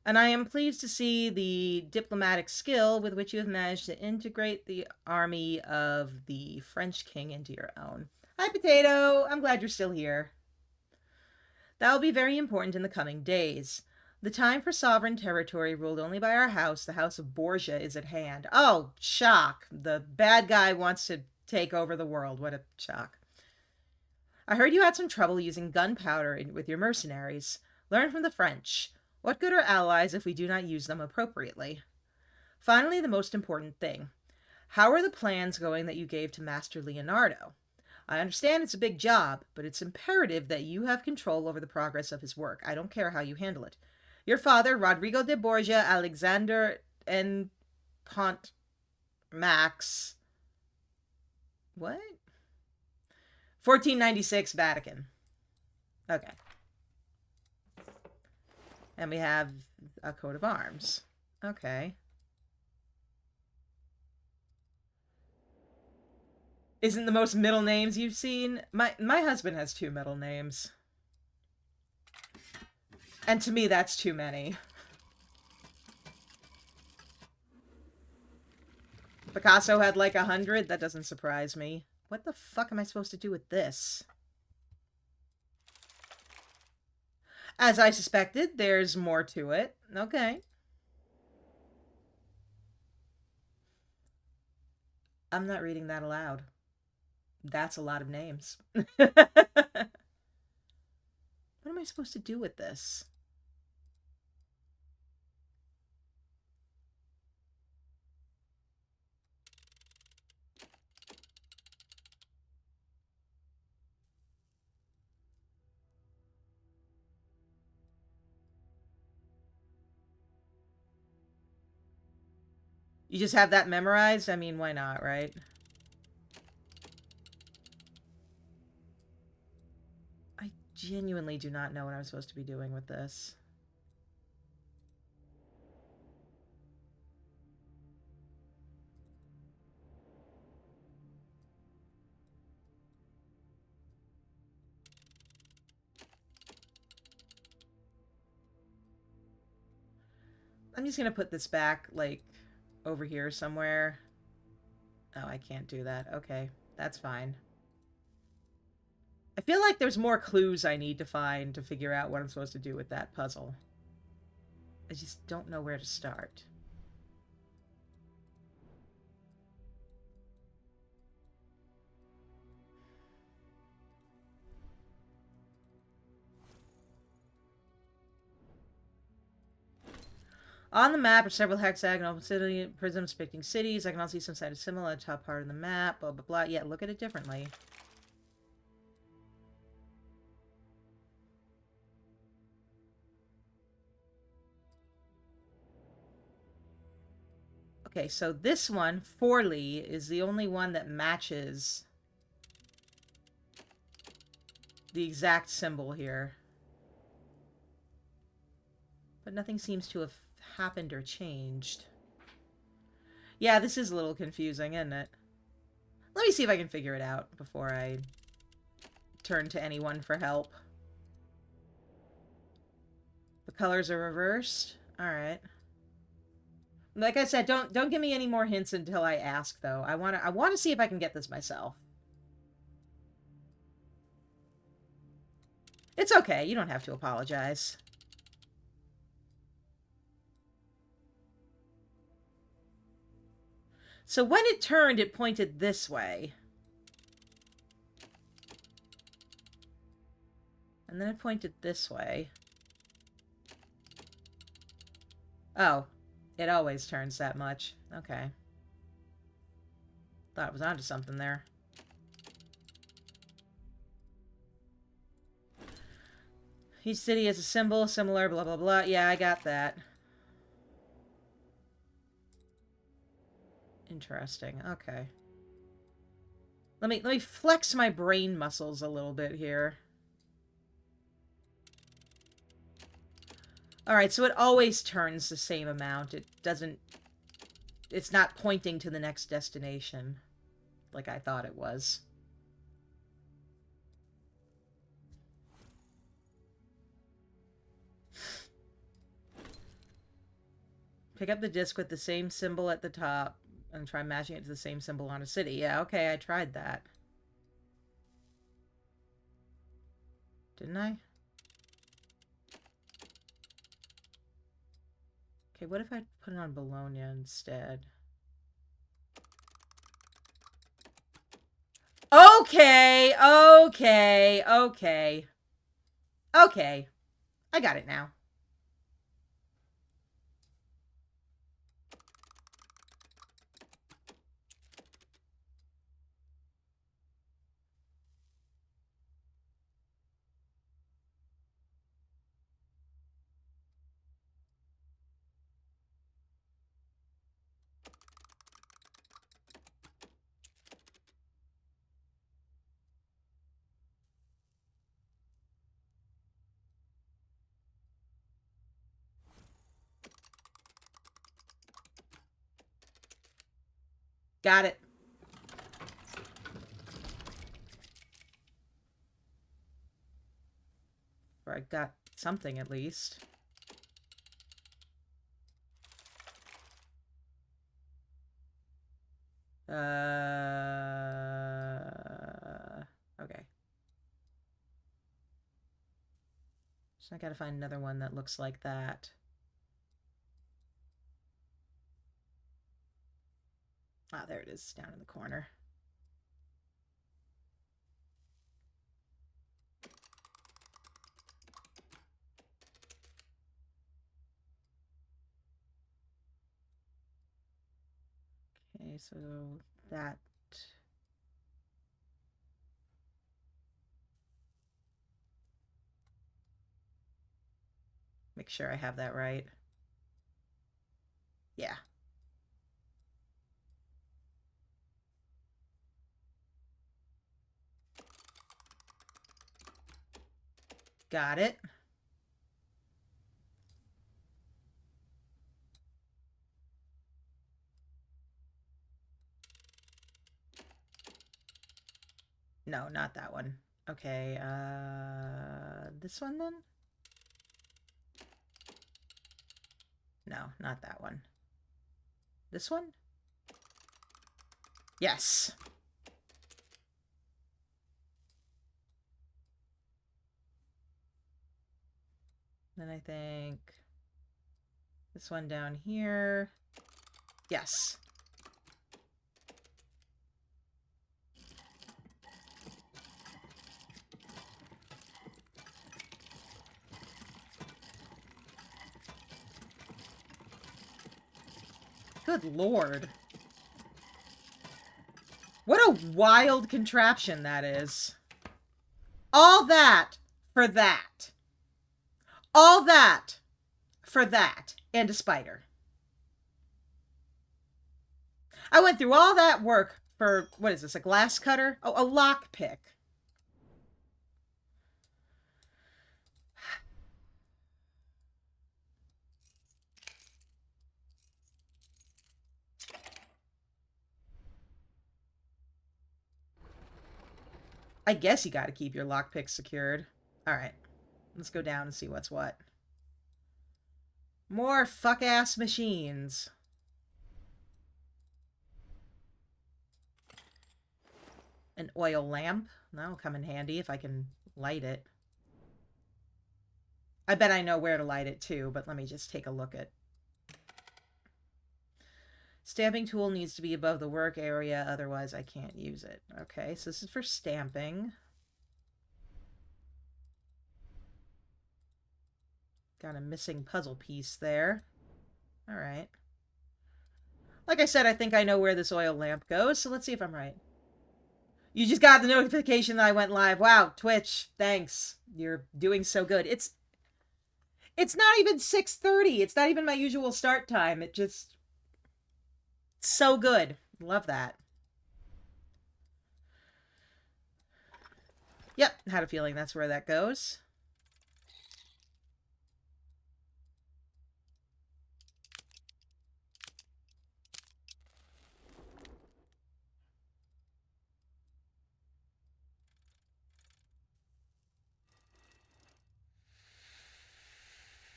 And I am pleased to see the diplomatic skill with which you have managed to integrate the army of the French king into your own. Hi, Potato! I'm glad you're still here. That will be very important in the coming days. The time for sovereign territory ruled only by our house, the House of Borgia, is at hand. Oh, shock! The bad guy wants to take over the world. What a shock. I heard you had some trouble using gunpowder with your mercenaries. Learn from the French. What good are allies if we do not use them appropriately? Finally, the most important thing. How are the plans going that you gave to Master Leonardo? I understand it's a big job, but it's imperative that you have control over the progress of his work. I don't care how you handle it. Your father, Rodrigo de Borgia, Alexander and Pont Max. What? 1496 Vatican. Okay. And we have a coat of arms. Okay. Isn't the most middle names you've seen? My husband has 2 middle names. And to me, that's too many. Picasso had like 100? That doesn't surprise me. What the fuck am I supposed to do with this? As I suspected, there's more to it. Okay. I'm not reading that aloud. That's a lot of names. What am I supposed to do with this? You just have that memorized? I mean, why not, right? I genuinely do not know what I'm supposed to be doing with this. I'm just gonna put this back, like, over here somewhere. Oh, I can't do that. Okay, that's fine. I feel like there's more clues I need to find to figure out what I'm supposed to do with that puzzle. I just don't know where to start. On the map are several hexagonal prisms depicting cities. I can also see some side of similar top part of the map. Blah, blah, blah. Yeah, look at it differently. Okay, so this one, Forley, is the only one that matches the exact symbol here. But nothing seems to have happened or changed. Yeah, this is a little confusing, isn't it? Let me see if I can figure it out before I turn to anyone for help. The colors are reversed. Alright. Like I said, don't give me any more hints until I ask, though. I wanna see if I can get this myself. It's okay, you don't have to apologize. So when it turned, it pointed this way. And then it pointed this way. Oh, it always turns that much. Okay. Thought it was onto something there. Each city has a symbol, similar, blah, blah, blah. Yeah, I got that. Interesting. Okay. Let me flex my brain muscles a little bit here. Alright, so it always turns the same amount. It doesn't... It's not pointing to the next destination like I thought it was. Pick up the disc with the same symbol at the top and try matching it to the same symbol on a city. Yeah, okay, I tried that. Didn't I? Okay, what if I put it on Bologna instead? Okay, okay, okay. Okay. I got it now. Got it. Or I got something at least. Okay. So I gotta find another one that looks like that. Ah, there it is, down in the corner. Okay, so that... Make sure I have that right. Yeah. Got it. No, not that one. Okay, this one then? No, not that one. This one? Yes. Then I think this one down here. Yes. Good lord. What a wild contraption that is. All that for that. All that for that and a spider. I went through all that work for, what is this, a glass cutter? Oh, a lockpick. I guess you gotta keep your lockpick secured. Alright, let's go down and see what's what. More fuck-ass machines. An oil lamp. That'll come in handy if I can light it. I bet I know where to light it too, but let me just take a look at... Stamping tool needs to be above the work area, otherwise I can't use it. Okay, so this is for stamping. Got a missing puzzle piece there. Alright. Like I said, I think I know where this oil lamp goes, so let's see if I'm right. You just got the notification that I went live. Wow, Twitch, thanks. You're doing so good. It's not even 6:30. It's not even my usual start time. It just... So good. Love that. Yep, had a feeling that's where that goes.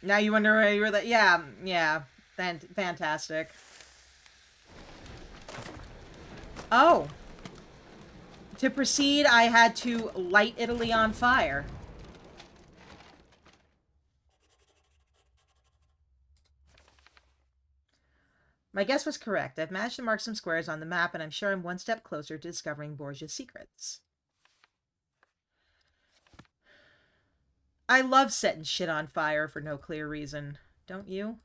Now you wonder where you were that. Yeah, yeah. Fantastic. Oh. To proceed, I had to light Italy on fire. My guess was correct. I've managed to mark some squares on the map, and I'm sure I'm one step closer to discovering Borgia's secrets. I love setting shit on fire for no clear reason. Don't you?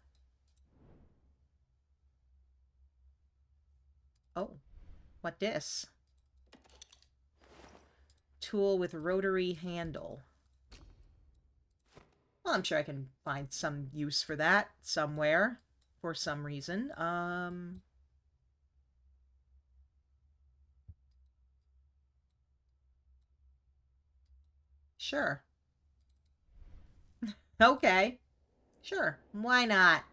Oh. What this? Tool with rotary handle. Well, I'm sure I can find some use for that somewhere for some reason. Sure. Okay. Sure. Why not?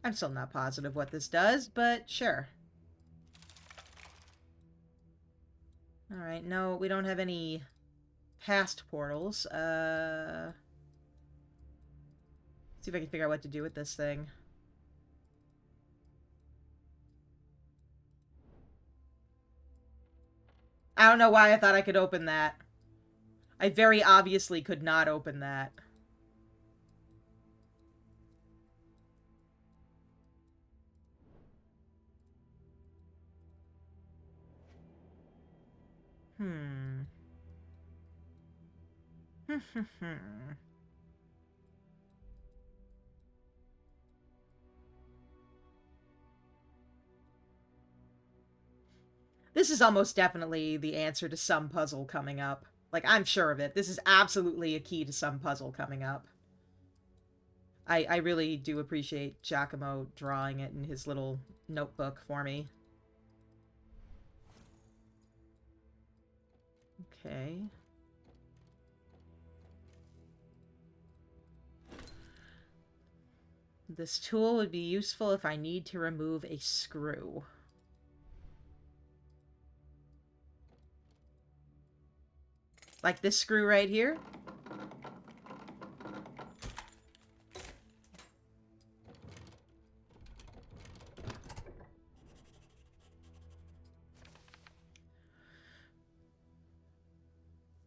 I'm still not positive what this does, but sure. Alright, no, we don't have any past portals. See if I can figure out what to do with this thing. I don't know why I thought I could open that. I very obviously could not open that. Hmm. This is almost definitely the answer to some puzzle coming up. Like, I'm sure of it. This is absolutely a key to some puzzle coming up. I really do appreciate Giacomo drawing it in his little notebook for me. Okay. This tool would be useful if I need to remove a screw. Like this screw right here?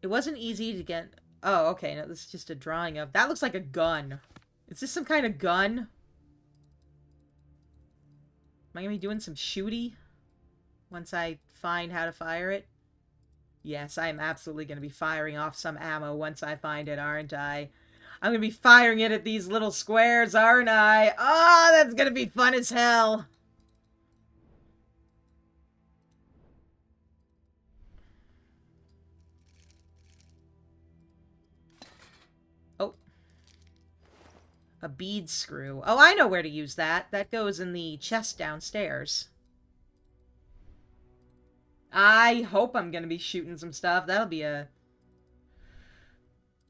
It wasn't easy to get... Oh, okay. No, this is just a drawing of... That looks like a gun. Is this some kind of gun? Am I gonna be doing some shooty once I find how to fire it? Yes, I am absolutely gonna be firing off some ammo once I find it, aren't I? I'm gonna be firing it at these little squares, aren't I? Oh, that's gonna be fun as hell! Oh. A bead screw. Oh, I know where to use that. That goes in the chest downstairs. I hope I'm gonna be shooting some stuff. That'll be a...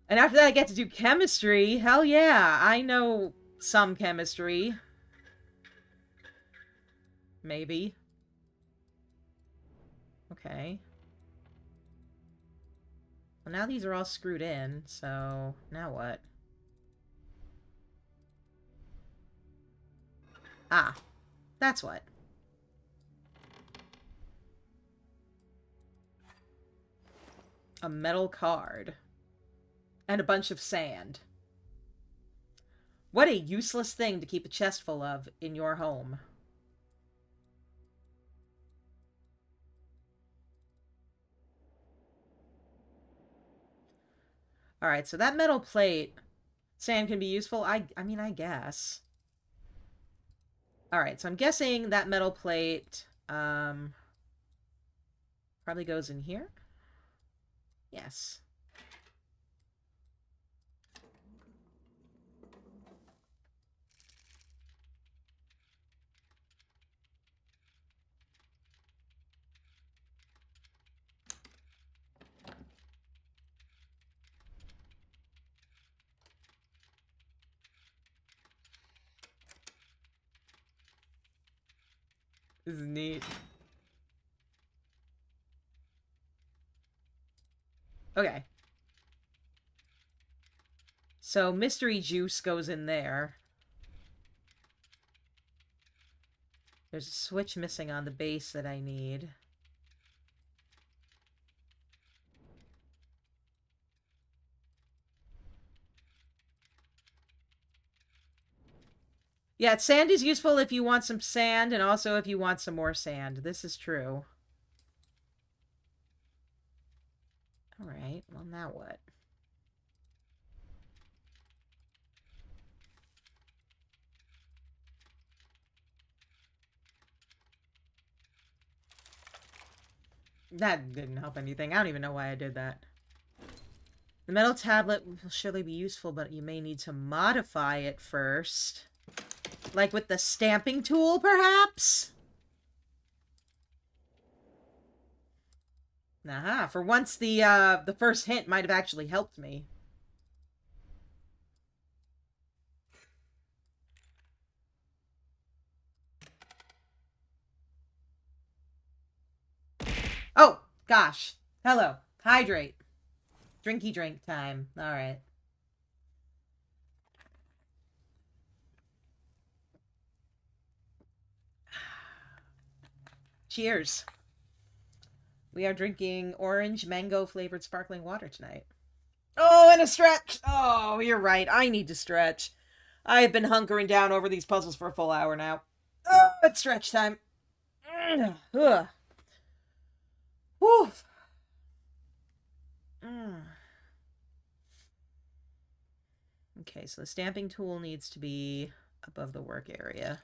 And after that I get to do chemistry. Hell yeah, I know some chemistry. Maybe. Okay. Well, now these are all screwed in, so now what? Ah, that's what. A metal card. And a bunch of sand. What a useless thing to keep a chest full of in your home. Alright, so that metal plate... Sand can be useful? I mean, I guess. Alright, so I'm guessing that metal plate... probably goes in here? Yes. This is neat. Okay. So mystery juice goes in there. There's a switch missing on the base that I need. Yeah, sand is useful if you want some sand, and also if you want some more sand. This is true. Alright, well now what? That didn't help anything. I don't even know why I did that. The metal tablet will surely be useful, but you may need to modify it first. Like with the stamping tool, perhaps? Aha, for once the first hint might have actually helped me. Oh, gosh. Hello. Hydrate. Drinky drink time. Alright. Cheers. We are drinking orange mango flavored sparkling water tonight. Oh, and a stretch. Oh, you're right. I need to stretch. I've been hunkering down over these puzzles for a full hour now. Oh, it's stretch time. Ugh. Whew. Okay, so the stamping tool needs to be above the work area.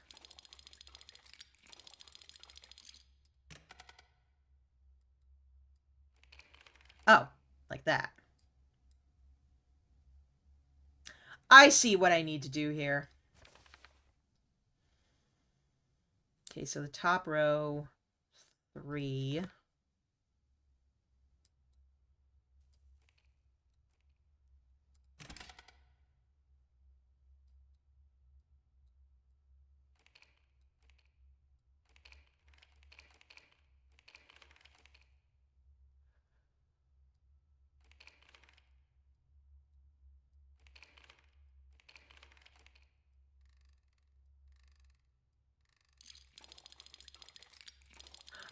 Oh, like that. I see what I need to do here. Okay, so the top row, 3.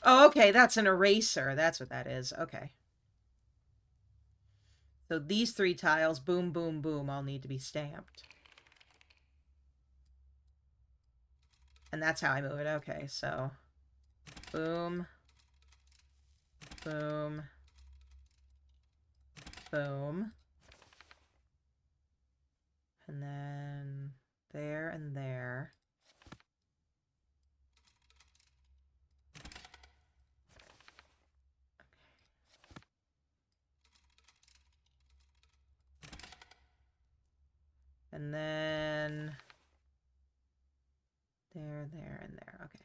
Oh, okay, that's an eraser. That's what that is. Okay. So these 3 tiles, boom, boom, boom, all need to be stamped. And that's how I move it. Okay, so boom, boom, boom. And then there and there. And then there, there, and there. Okay.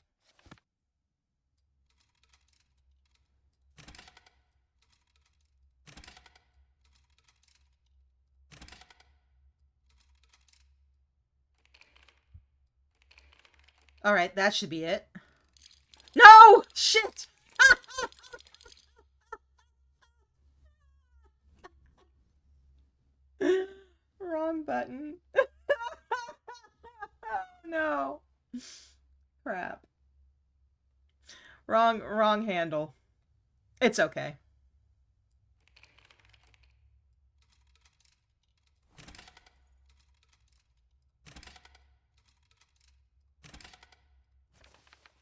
All right, that should be it. No! Shit! Wrong button. No. Crap. Wrong handle. It's okay.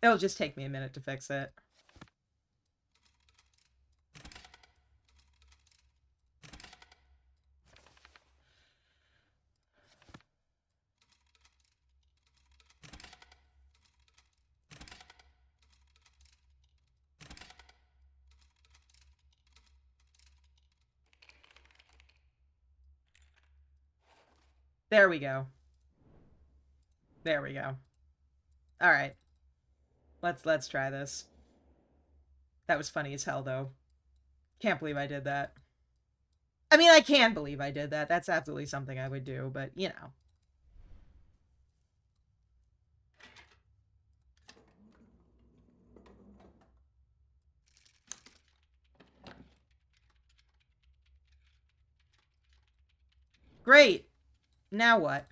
It'll just take me a minute to fix it. There we go. There we go. All right. Let's try this. That was funny as hell, though. Can't believe I did that. I mean, I can believe I did that. That's absolutely something I would do, but, you know. Great. Now what?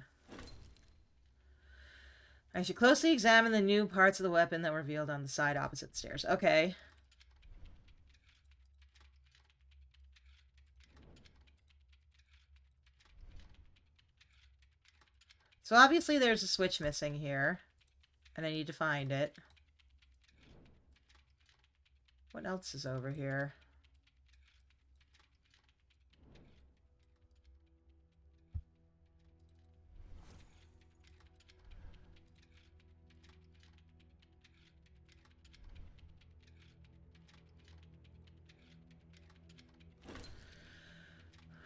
I should closely examine the new parts of the weapon that were revealed on the side opposite the stairs. Okay. So obviously there's a switch missing here. And I need to find it. What else is over here?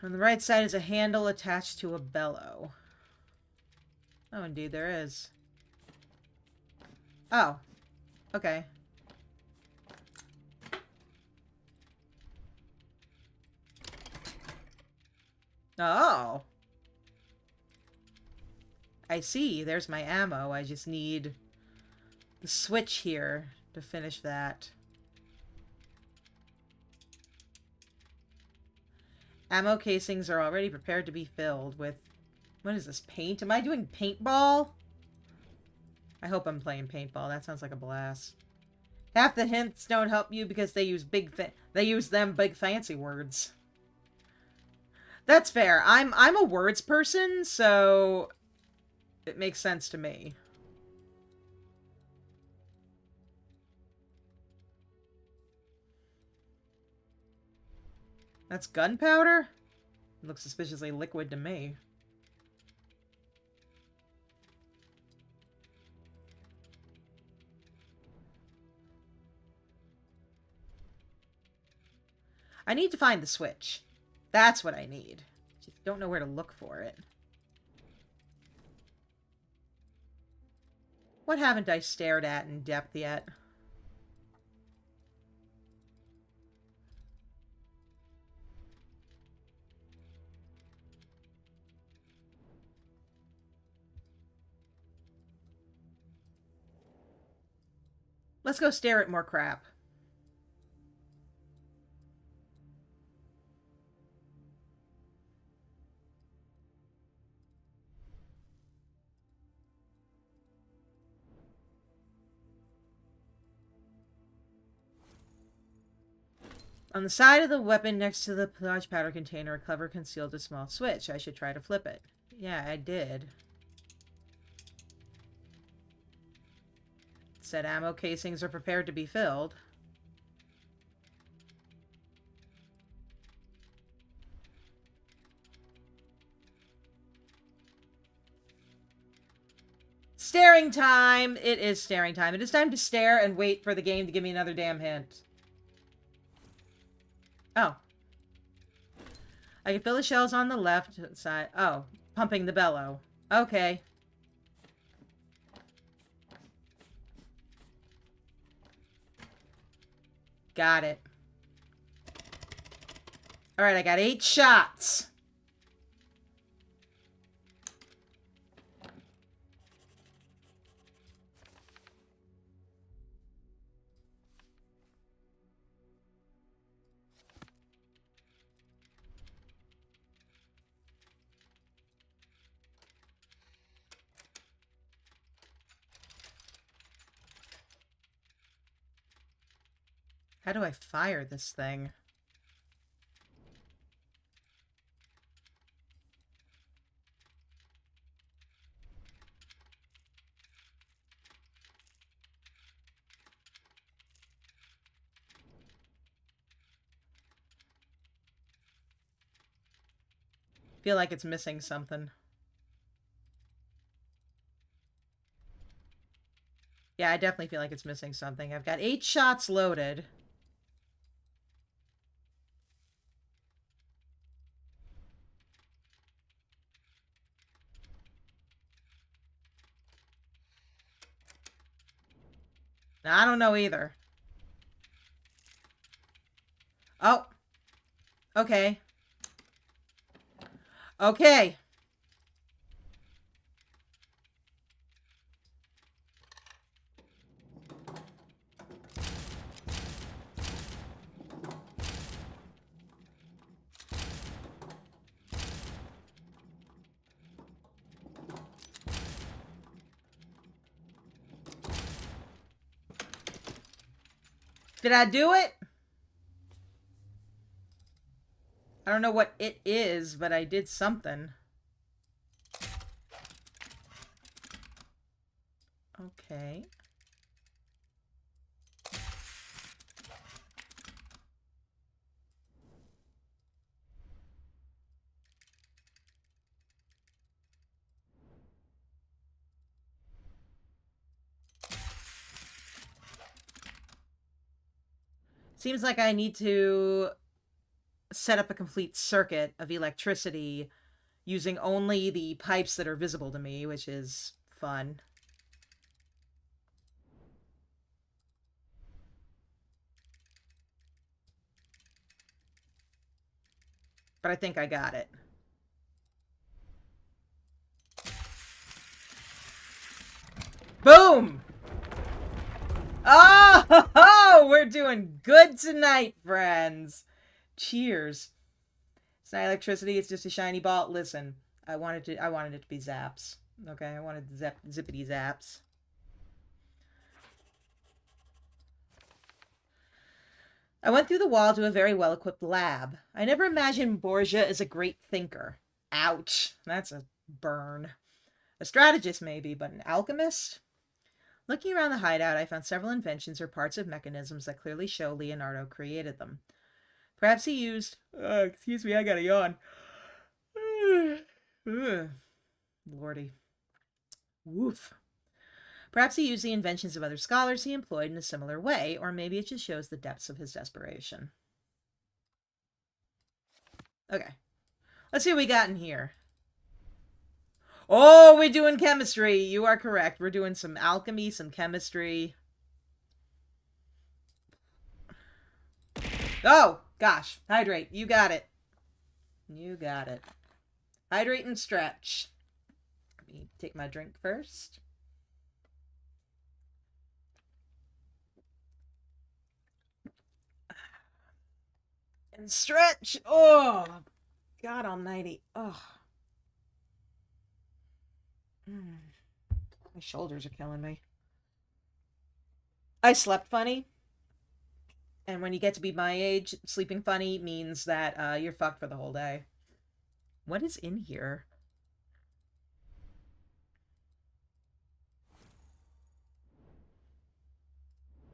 On the right side is a handle attached to a bellow. Oh, indeed there is. Oh. Okay. Oh. I see. There's my ammo. I just need the switch here to finish that. Ammo casings are already prepared to be filled with... What is this? Paint? Am I doing paintball? I hope I'm playing paintball. That sounds like a blast. Half the hints don't help you because they use big fancy words. That's fair. I'm a words person, so it makes sense to me. That's gunpowder? It looks suspiciously liquid to me. I need to find the switch. That's what I need. Just don't know where to look for it. What haven't I stared at in depth yet? Let's go stare at more crap. On the side of the weapon next to the large powder container, a cover concealed a small switch. I should try to flip it. Yeah, I did. It said ammo casings are prepared to be filled. Staring time! It is staring time. It is time to stare and wait for the game to give me another damn hint. Oh. I can fill the shells on the left side. Oh, pumping the bellow. Okay. Got it. Alright, I got 8 shots. How do I fire this thing? Feel like it's missing something. Yeah, I definitely feel like it's missing something. I've got 8 shots loaded. Now, I don't know either. Oh. Okay. Okay. Did I do it? I don't know what it is, but I did something. Okay. Seems like I need to set up a complete circuit of electricity using only the pipes that are visible to me, which is fun. But I think I got it. Boom! Oh, we're doing good tonight, friends. Cheers. It's not electricity, it's just a shiny ball. Listen, I wanted it to be zaps. Okay, I wanted zippity zaps. I went through the wall to a very well-equipped lab. I never imagined Borgia as a great thinker. Ouch. That's a burn. A strategist, maybe, but an alchemist? Looking around the hideout, I found several inventions or parts of mechanisms that clearly show Leonardo created them. Perhaps he used... excuse me, I gotta yawn. Lordy. Woof. Perhaps he used the inventions of other scholars he employed in a similar way, or maybe it just shows the depths of his desperation. Okay. Let's see what we got in here. Oh, we're doing chemistry. You are correct. We're doing some alchemy, some chemistry. Oh, gosh. Hydrate. You got it. You got it. Hydrate and stretch. Let me take my drink first. And stretch. Oh, God almighty. Oh. My shoulders are killing me. I slept funny. And when you get to be my age, sleeping funny means that you're fucked for the whole day. What is in here?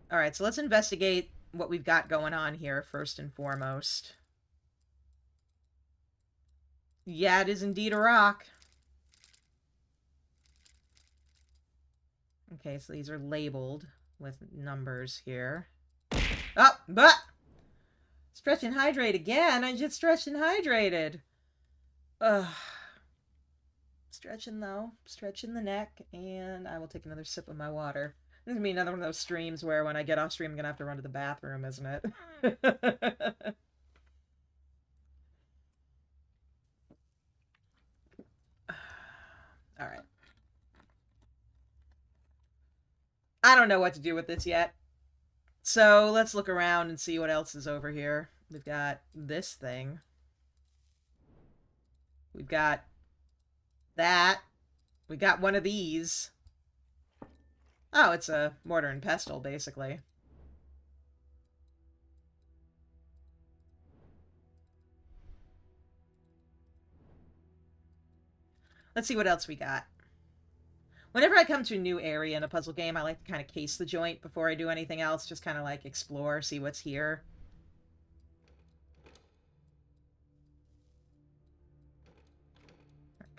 Alright, so let's investigate what we've got going on here first and foremost. Yeah, it is indeed a rock. Okay, so these are labeled with numbers here. Oh, but stretch and hydrate again. I just stretched and hydrated. Ugh. Stretching though, stretching the neck, and I will take another sip of my water. This is gonna be another one of those streams where when I get off stream, I'm gonna have to run to the bathroom, isn't it? All right. I don't know what to do with this yet. So let's look around and see what else is over here. We've got this thing. We've got that. We got one of these. Oh, it's a mortar and pestle, basically. Let's see what else we got. Whenever I come to a new area in a puzzle game, I like to kind of case the joint before I do anything else. Just kind of like explore, see what's here.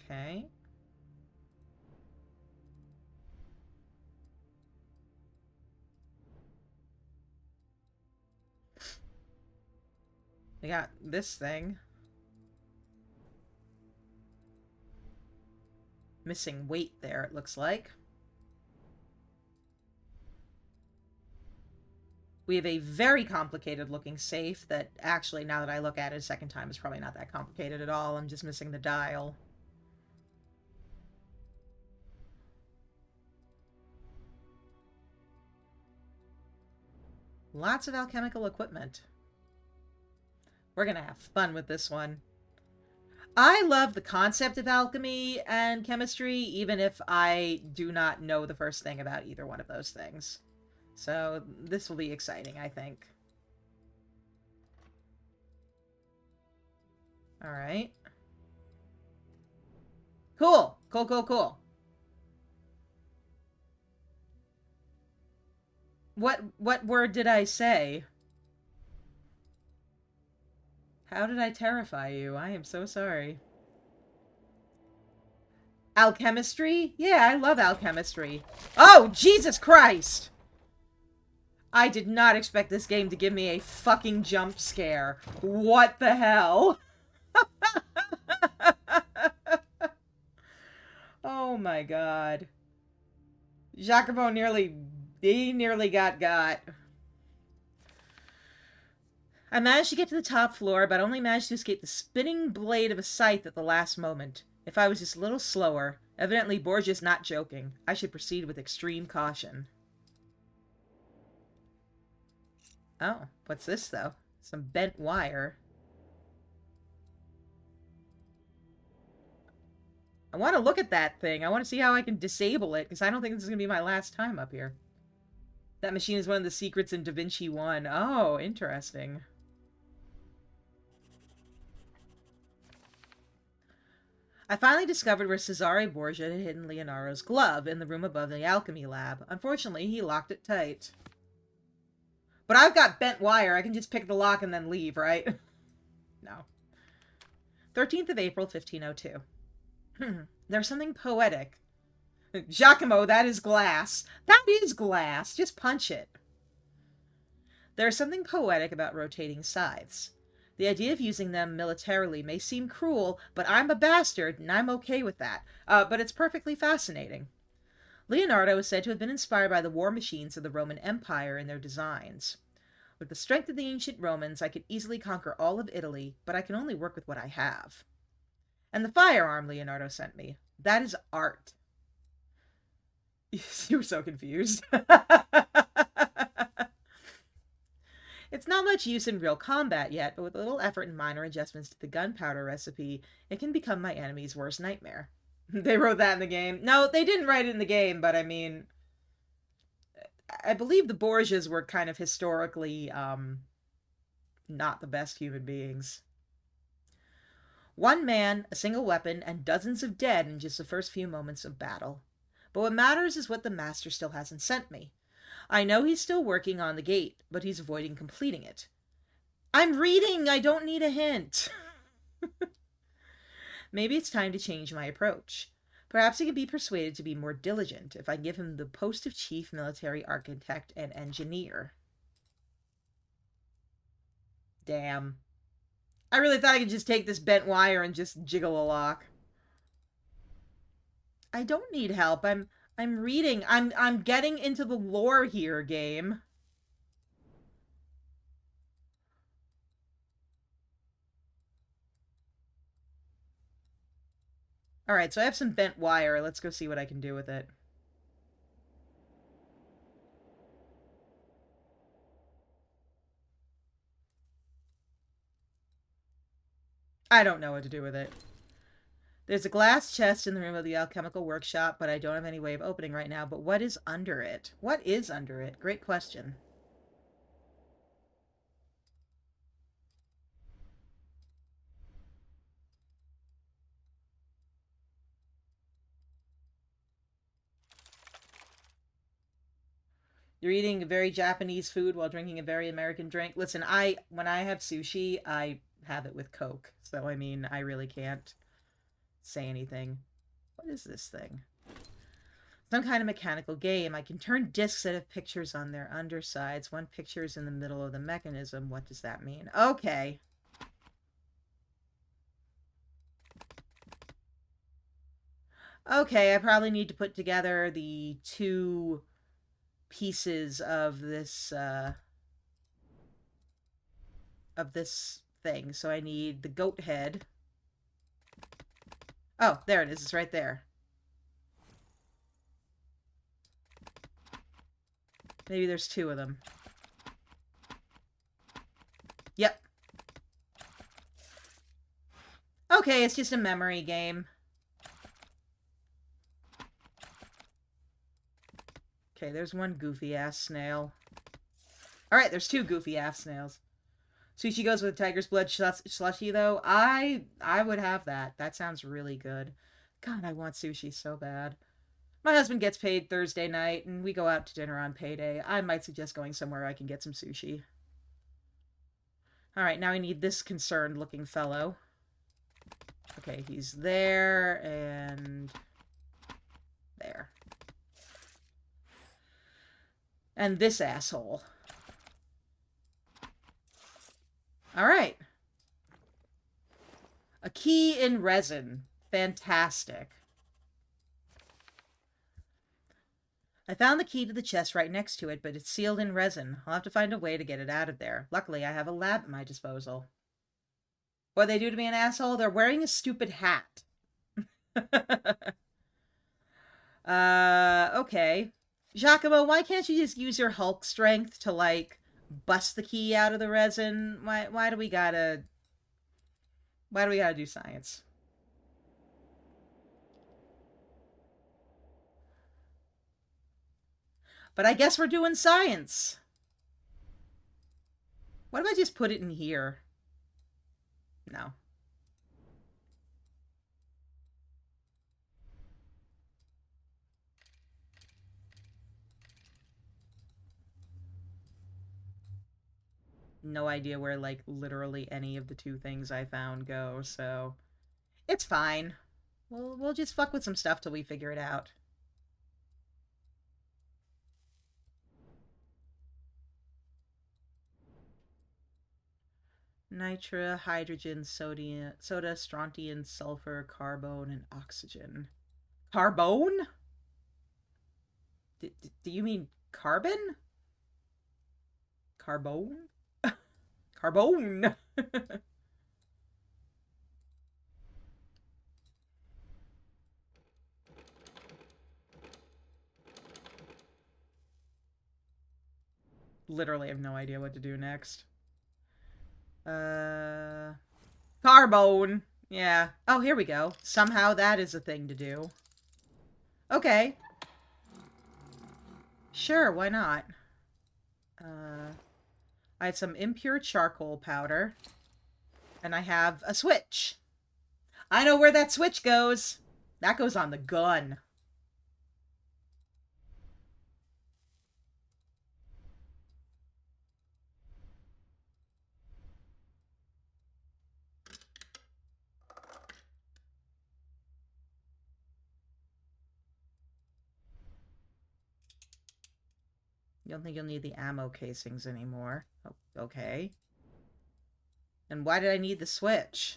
Okay. We got this thing. Missing weight there, it looks like. We have a very complicated looking safe that actually, now that I look at it a second time, is probably not that complicated at all. I'm just missing the dial. Lots of alchemical equipment. We're gonna have fun with this one. I love the concept of alchemy and chemistry, even if I do not know the first thing about either one of those things. So this will be exciting, I think. Alright. Cool. Cool, cool, cool. What word did I say? How did I terrify you? I am so sorry. Alchemistry? Yeah, I love alchemistry. Oh, Jesus Christ! I did not expect this game to give me a fucking jump scare. What the hell? Oh my god. Jacobo nearly got. I managed to get to the top floor, but only managed to escape the spinning blade of a scythe at the last moment. If I was just a little slower, evidently Borgia's not joking. I should proceed with extreme caution. Oh, what's this though? Some bent wire. I want to look at that thing. I want to see how I can disable it, because I don't think this is going to be my last time up here. That machine is one of the secrets in Da Vinci 1. Oh, interesting. I finally discovered where Cesare Borgia had hidden Leonardo's glove in the room above the alchemy lab. Unfortunately, he locked it tight. But I've got bent wire. I can just pick the lock and then leave, right? No. 13th of April, 1502. There's something poetic. Giacomo, that is glass. That is glass. Just punch it. There's something poetic about rotating scythes. The idea of using them militarily may seem cruel, but I'm a bastard, and I'm okay with that. But it's perfectly fascinating. Leonardo is said to have been inspired by the war machines of the Roman Empire in their designs. With the strength of the ancient Romans, I could easily conquer all of Italy, but I can only work with what I have. And the firearm Leonardo sent me, that is art. You were so confused. It's not much use in real combat yet, but with a little effort and minor adjustments to the gunpowder recipe, it can become my enemy's worst nightmare. They wrote that in the game. No, they didn't write it in the game, but I mean, I believe the Borgias were kind of historically, not the best human beings. One man, a single weapon, and dozens of dead in just the first few moments of battle. But what matters is what the master still hasn't sent me. I know he's still working on the gate, but he's avoiding completing it. I'm reading! I don't need a hint! Maybe it's time to change my approach. Perhaps he can be persuaded to be more diligent if I give him the post of chief military architect and engineer. Damn. I really thought I could just take this bent wire and just jiggle a lock. I don't need help. I'm reading. I'm getting into the lore here, game. Alright, so I have some bent wire. Let's go see what I can do with it. I don't know what to do with it. There's a glass chest in the room of the alchemical workshop, but I don't have any way of opening right now. But what is under it? What is under it? Great question. You're eating very Japanese food while drinking a very American drink. Listen, when I have sushi, I have it with Coke. So, I mean, I really can't say anything. What is this thing? Some kind of mechanical game. I can turn discs that have pictures on their undersides. One picture is in the middle of the mechanism. What does that mean? Okay. Okay, I probably need to put together the two pieces of this thing. So I need the goat head. Oh, there it is. It's right there. Maybe there's two of them. Yep. Okay, it's just a memory game. Okay, there's one goofy-ass snail. Alright, there's two goofy-ass snails. Sushi goes with tiger's blood slushy, though. I would have that. That sounds really good. God, I want sushi so bad. My husband gets paid Thursday night, and we go out to dinner on payday. I might suggest going somewhere I can get some sushi. Alright, now I need this concerned-looking fellow. Okay, he's there, and... there. And this asshole. Alright. A key in resin. Fantastic. I found the key to the chest right next to it, but it's sealed in resin. I'll have to find a way to get it out of there. Luckily, I have a lab at my disposal. What they do to me, an asshole? They're wearing a stupid hat. Okay. Giacomo, why can't you just use your Hulk strength to, like, bust the key out of the resin? Why do we gotta do science? But I guess we're doing science. What if I just put it in here? No. No idea where, like, literally any of the two things I found go, so... it's fine. We'll just fuck with some stuff till we figure it out. Nitra, hydrogen, soda, strontium, sulfur, carbone, and oxygen. Carbone? Do you mean carbon? Carbone? Carbone! Literally have no idea what to do next. Carbone. Yeah. Oh, here we go. Somehow that is a thing to do. Okay. Sure, why not? I have some impure charcoal powder. And I have a switch. I know where that switch goes. That goes on the gun. You don't think you'll need the ammo casings anymore. Oh, okay. And why did I need the switch?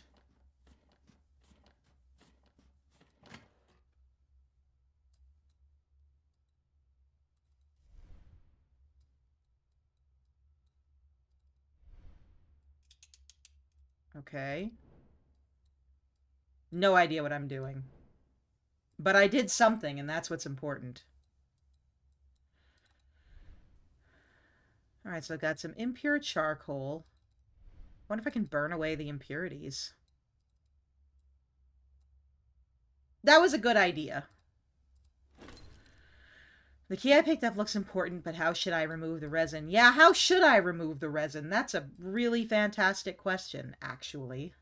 Okay. No idea what I'm doing. But I did something, and that's what's important. Alright, so I've got some impure charcoal. I wonder if I can burn away the impurities. That was a good idea. The key I picked up looks important, but how should I remove the resin? Yeah, how should I remove the resin? That's a really fantastic question, actually.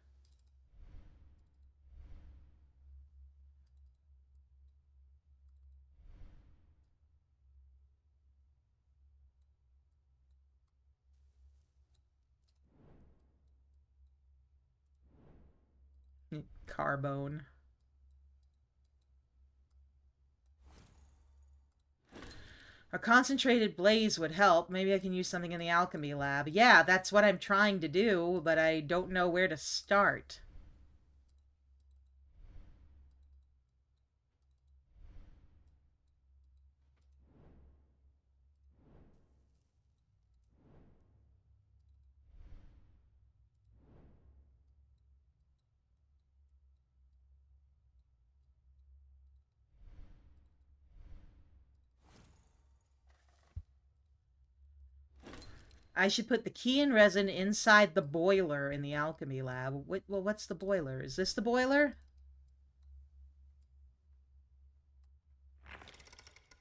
Carbone. A concentrated blaze would help. Maybe I can use something in the alchemy lab. Yeah, that's what I'm trying to do, but I don't know where to start. I should put the key and resin inside the boiler in the alchemy lab. What's the boiler? Is this the boiler?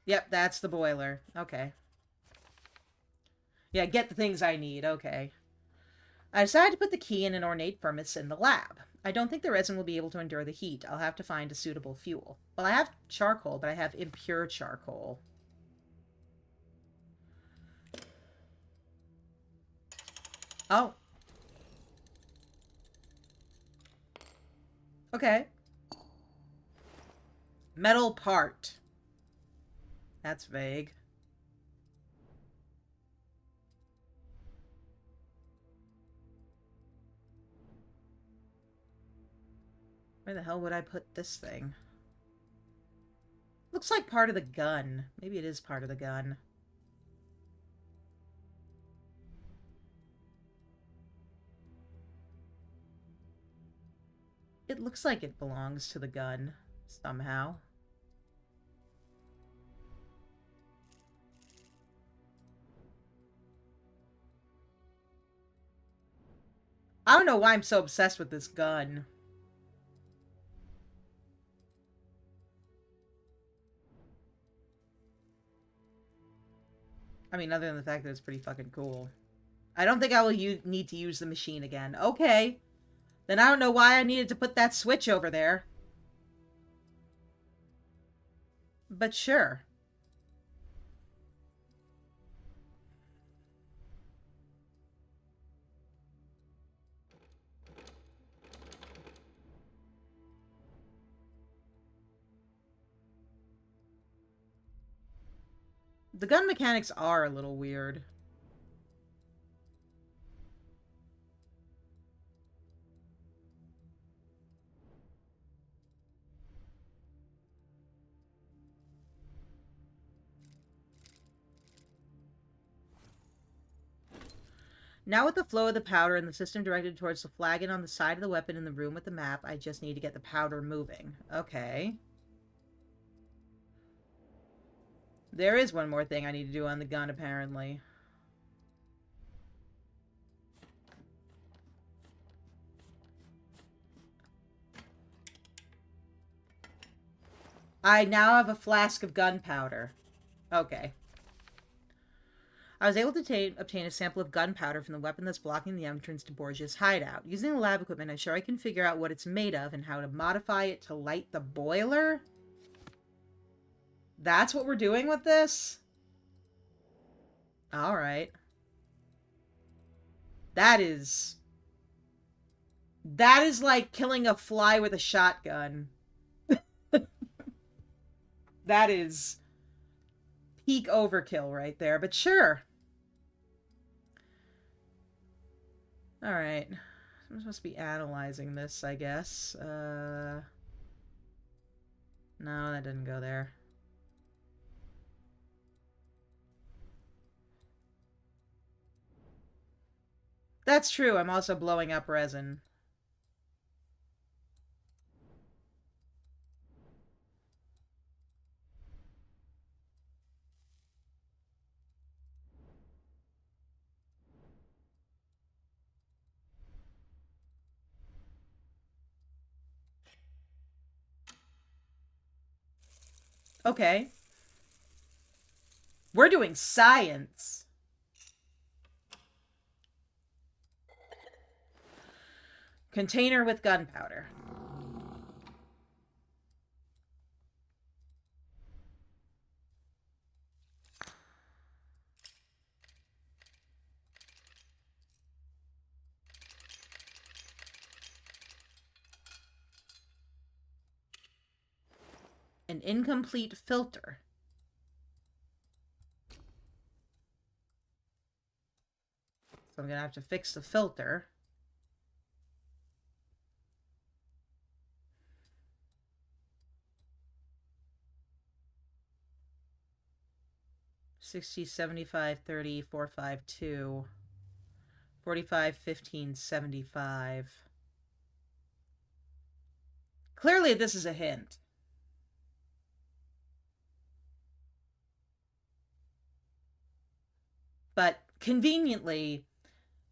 Yep, that's the boiler. Okay. Yeah, get the things I need. Okay. I decided to put the key in an ornate furnace in the lab. I don't think the resin will be able to endure the heat. I'll have to find a suitable fuel. Well, I have charcoal, but I have impure charcoal. Oh. Okay. Metal part. That's vague. Where the hell would I put this thing? Looks like part of the gun. Maybe it is part of the gun. It looks like it belongs to the gun, somehow. I don't know why I'm so obsessed with this gun. I mean, other than the fact that it's pretty fucking cool. I don't think I will need to use the machine again. Okay. Then I don't know why I needed to put that switch over there. But sure. The gun mechanics are a little weird. Now with the flow of the powder and the system directed towards the flagon on the side of the weapon in the room with the map, I just need to get the powder moving. Okay. There is one more thing I need to do on the gun, apparently. I now have a flask of gunpowder. Okay. I was able to obtain a sample of gunpowder from the weapon that's blocking the entrance to Borgia's hideout. Using the lab equipment, I'm sure I can figure out what it's made of and how to modify it to light the boiler. That's what we're doing with this? Alright. That is like killing a fly with a shotgun. That is peak overkill right there, but sure. Alright. I'm supposed to be analyzing this, I guess. No, that didn't go there. That's true, I'm also blowing up resin. Okay. We're doing science. Container with gunpowder. An incomplete filter. So I'm gonna have to fix the filter. $60, $75, $30, $452, $45, $15, $75. Clearly this is a hint. But conveniently,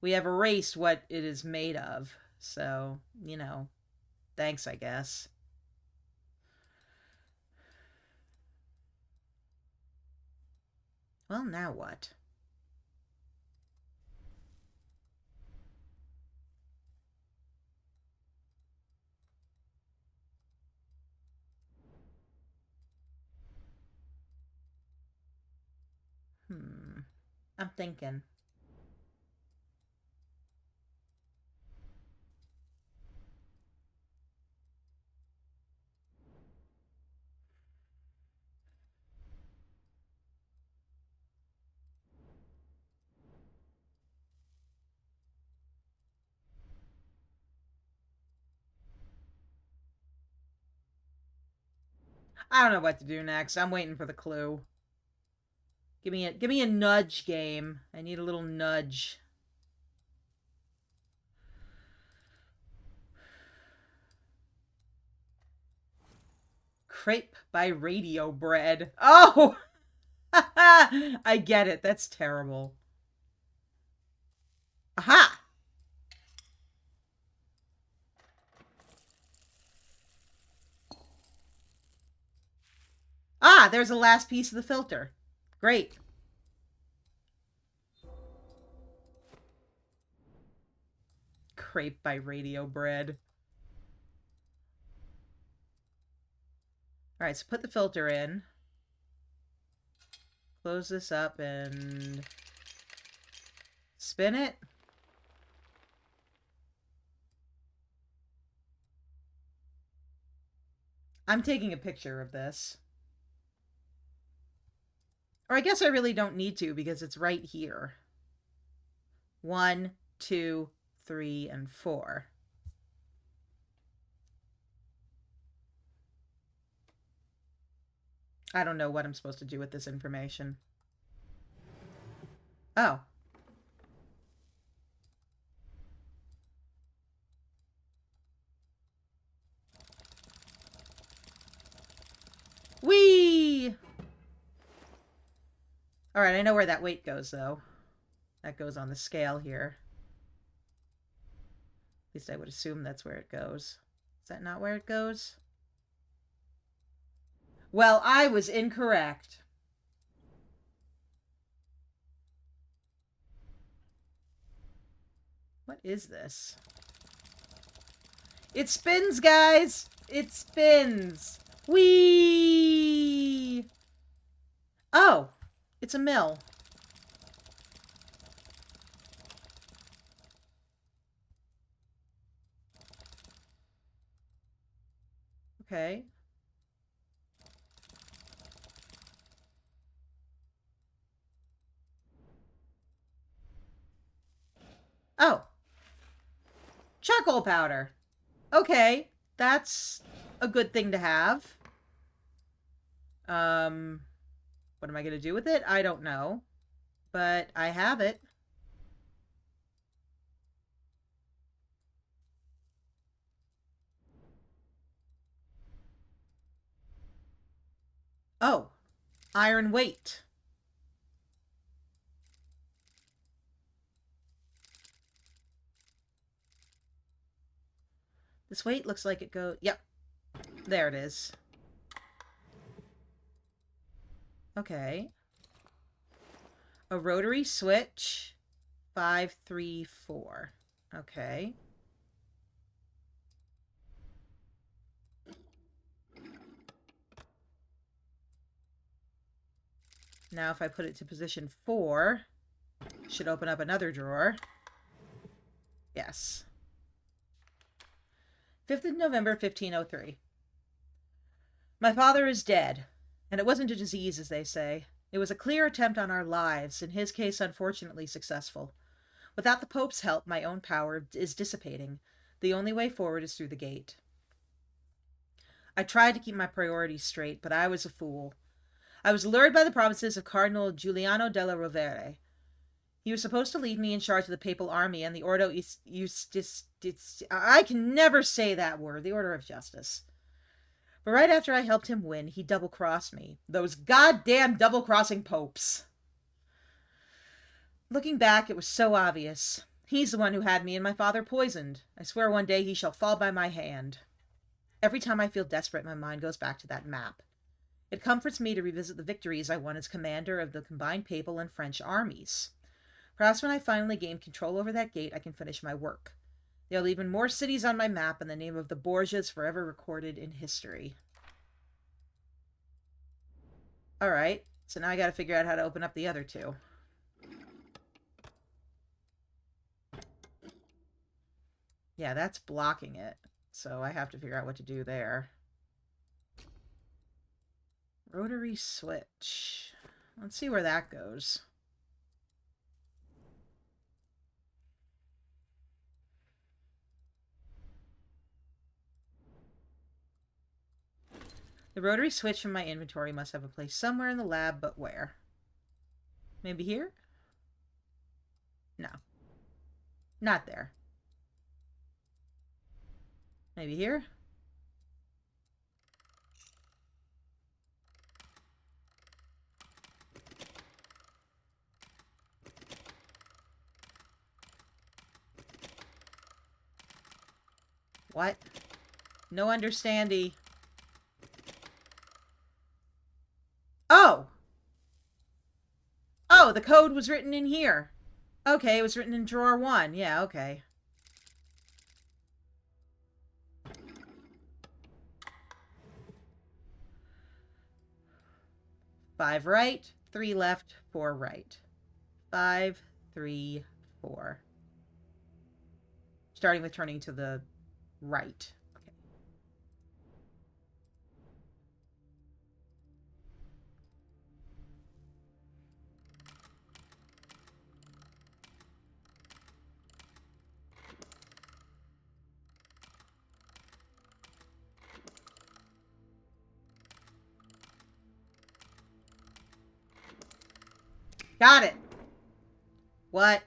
we have erased what it is made of. So, you know, thanks, I guess. Well, now what? I'm thinking. I don't know what to do next. I'm waiting for the clue. Give me a nudge game. I need a little nudge. Crepe by radio bread. Oh! I get it. That's terrible. Aha! Ah, there's the last piece of the filter. Great. Crepe by radio bread. All right, so put the filter in. Close this up and spin it. I'm taking a picture of this. Or I guess I really don't need to because it's right here. 1, 2, 3, and 4. I don't know what I'm supposed to do with this information. Oh. Whee! All right, I know where that weight goes, though. That goes on the scale here. At least I would assume that's where it goes. Is that not where it goes? Well, I was incorrect. What is this? It spins, guys! It spins! Whee! Oh, it's a mill. Okay. Oh. Charcoal powder. Okay. That's a good thing to have. What am I going to do with it? I don't know. But I have it. Oh. Iron weight. This weight looks like it goes... Yep. There it is. Okay. A rotary switch. 5, 3, 4. Okay. Now if I put it to position 4, it should open up another drawer. Yes. 5th of November, 1503. My father is dead, and it wasn't a disease, as they say. It was a clear attempt on our lives, in his case unfortunately successful. Without the Pope's help, my own power is dissipating. The only way forward is through the gate. I tried to keep my priorities straight, but I was a fool. I was lured by the promises of Cardinal Giuliano della Rovere. He was supposed to leave me in charge of the papal army and the Ordo I can never say that word, the Order of Justice. But right after I helped him win, he double-crossed me. Those goddamn double-crossing popes. Looking back, it was so obvious. He's the one who had me and my father poisoned. I swear one day he shall fall by my hand. Every time I feel desperate, my mind goes back to that map. It comforts me to revisit the victories I won as commander of the combined papal and French armies. Perhaps when I finally gain control over that gate, I can finish my work. There'll be even more cities on my map, and the name of the Borgias forever recorded in history. Alright, so now I gotta figure out how to open up the other two. Yeah, that's blocking it, so I have to figure out what to do there. Rotary switch. Let's see where that goes. The rotary switch from my inventory must have a place somewhere in the lab, but where? Maybe here? No. Not there. Maybe here? What? No understandy. Oh! Oh, the code was written in here. Okay, it was written in drawer 1. Yeah, okay. 5 right, 3 left, 4 right. 5, 3, 4. Starting with turning to the right. Okay. Got it. What?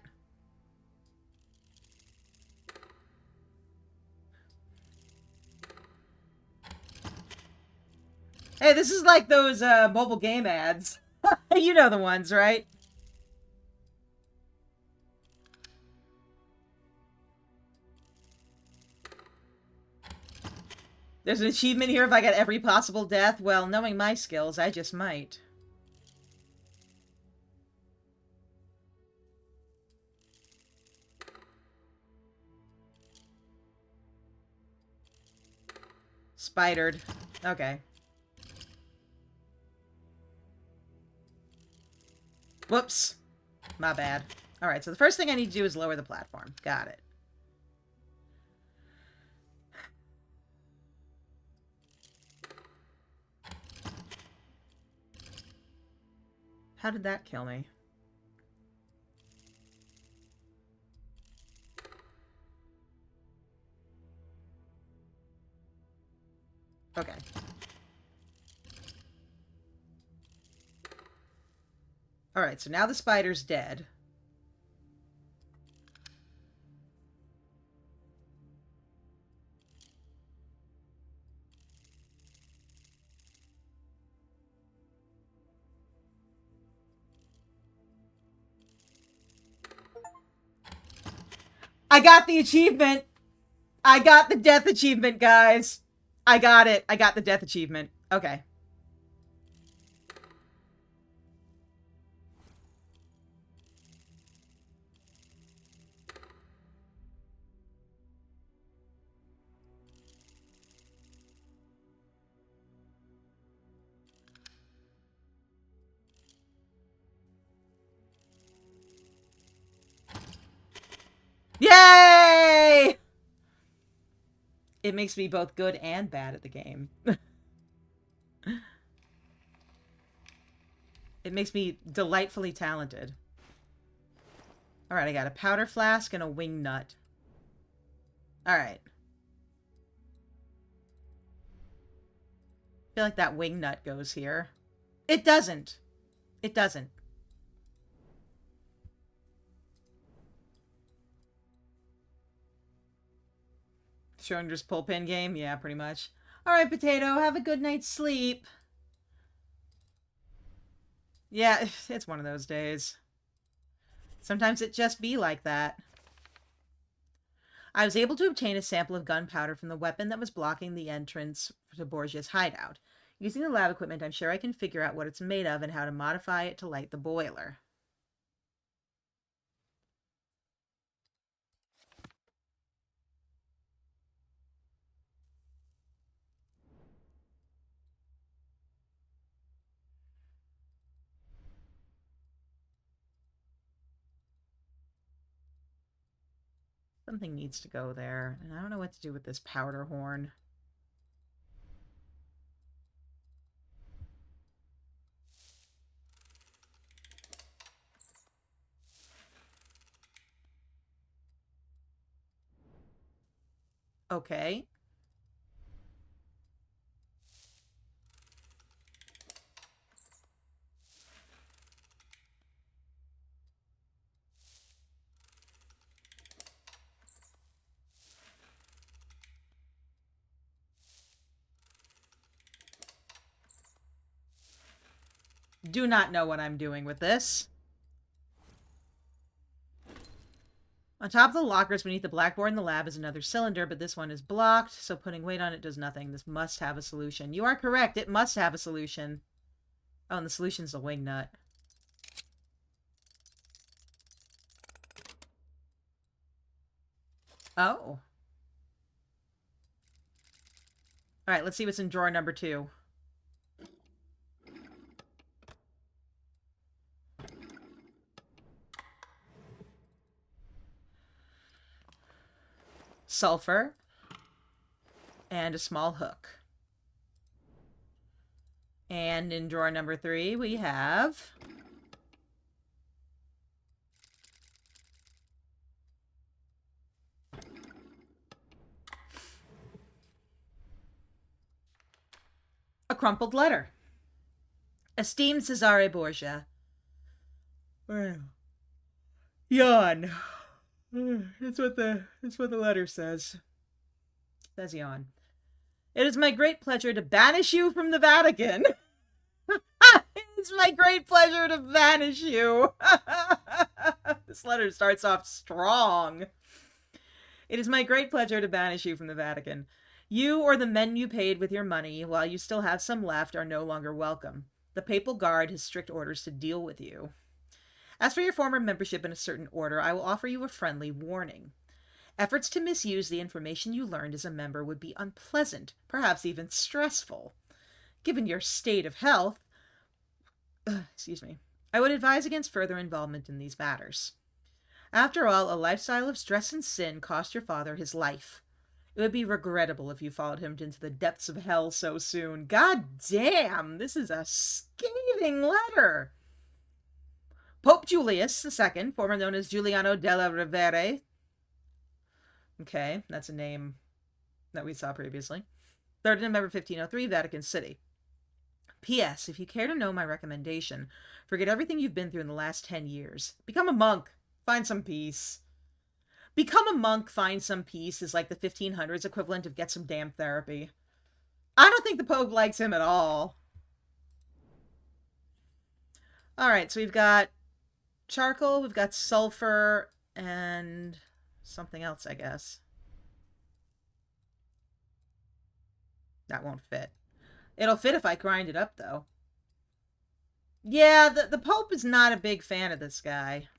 Hey, this is like those mobile game ads. You know the ones, right? There's an achievement here if I get every possible death. Well, knowing my skills, I just might. Spidered. Okay. Whoops. My bad. Alright, so the first thing I need to do is lower the platform. Got it. How did that kill me? Okay. Alright, so now the spider's dead. I got the achievement! I got the death achievement, guys! I got it. I got the death achievement. Okay. Yay! It makes me both good and bad at the game. It makes me delightfully talented. Alright, I got a powder flask and a wing nut. Alright. I feel like that wing nut goes here. It doesn't. It doesn't. Schrodinger's pullpin game? Yeah, pretty much. Alright, Potato, have a good night's sleep. Yeah, it's one of those days. Sometimes it just be like that. I was able to obtain a sample of gunpowder from the weapon that was blocking the entrance to Borgia's hideout. Using the lab equipment, I'm sure I can figure out what it's made of and how to modify it to light the boiler. Something needs to go there, and I don't know what to do with this powder horn. Okay. Do not know what I'm doing with this. On top of the lockers beneath the blackboard in the lab is another cylinder, but this one is blocked, so putting weight on it does nothing. This must have a solution. You are correct. It must have a solution. Oh, and the solution's the wing nut. Oh. Alright, let's see what's in drawer number 2. Sulfur. And a small hook. And in drawer number 3, we have... a crumpled letter. Esteemed Cesare Borgia. Yawn. That's what the letter says. It says yawn. It is my great pleasure to banish you from the Vatican. It's my great pleasure to banish you. This letter starts off strong. It is my great pleasure to banish you from the Vatican. You or the men you paid with your money, while you still have some left, are no longer welcome. The papal guard has strict orders to deal with you. As for your former membership in a certain order, I will offer you a friendly warning. Efforts to misuse the information you learned as a member would be unpleasant, perhaps even stressful. Given your state of health, I would advise against further involvement in these matters. After all, a lifestyle of stress and sin cost your father his life. It would be regrettable if you followed him into the depths of hell so soon. God damn, this is a scathing letter. Pope Julius II, formerly known as Giuliano della Rovere. Okay, that's a name that we saw previously. 3rd November 1503, Vatican City. P.S. If you care to know my recommendation, forget everything you've been through in the last 10 years. Become a monk. Find some peace. Become a monk, find some peace is like the 1500s equivalent of get some damn therapy. I don't think the Pope likes him at all. Alright, so we've got charcoal, we've got sulfur, and something else, I guess. That won't fit. It'll fit if I grind it up, though. Yeah, the Pope is not a big fan of this guy.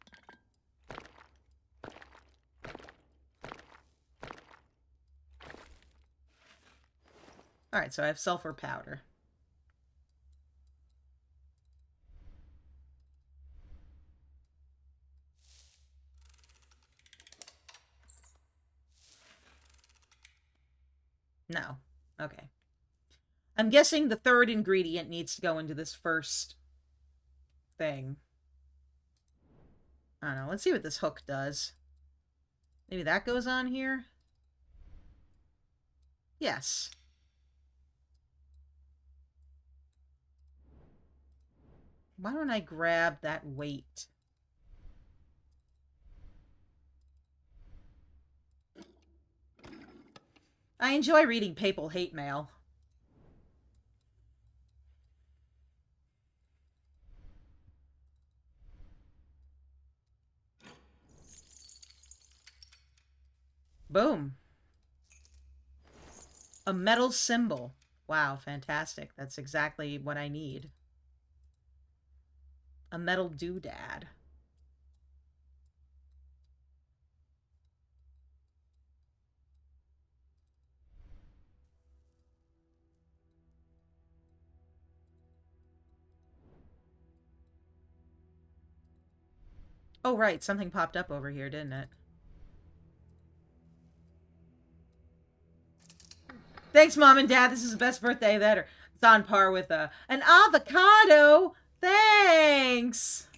Alright, so I have sulfur powder. No. Okay. I'm guessing the 3rd ingredient needs to go into this first thing. I don't know. Let's see what this hook does. Maybe that goes on here? Yes. Why don't I grab that weight? I enjoy reading papal hate mail. Boom. A metal symbol. Wow, fantastic. That's exactly what I need. A metal doodad. Oh, right. Something popped up over here, didn't it? Thanks, Mom and Dad. This is the best birthday ever. It's on par with an avocado. Thanks.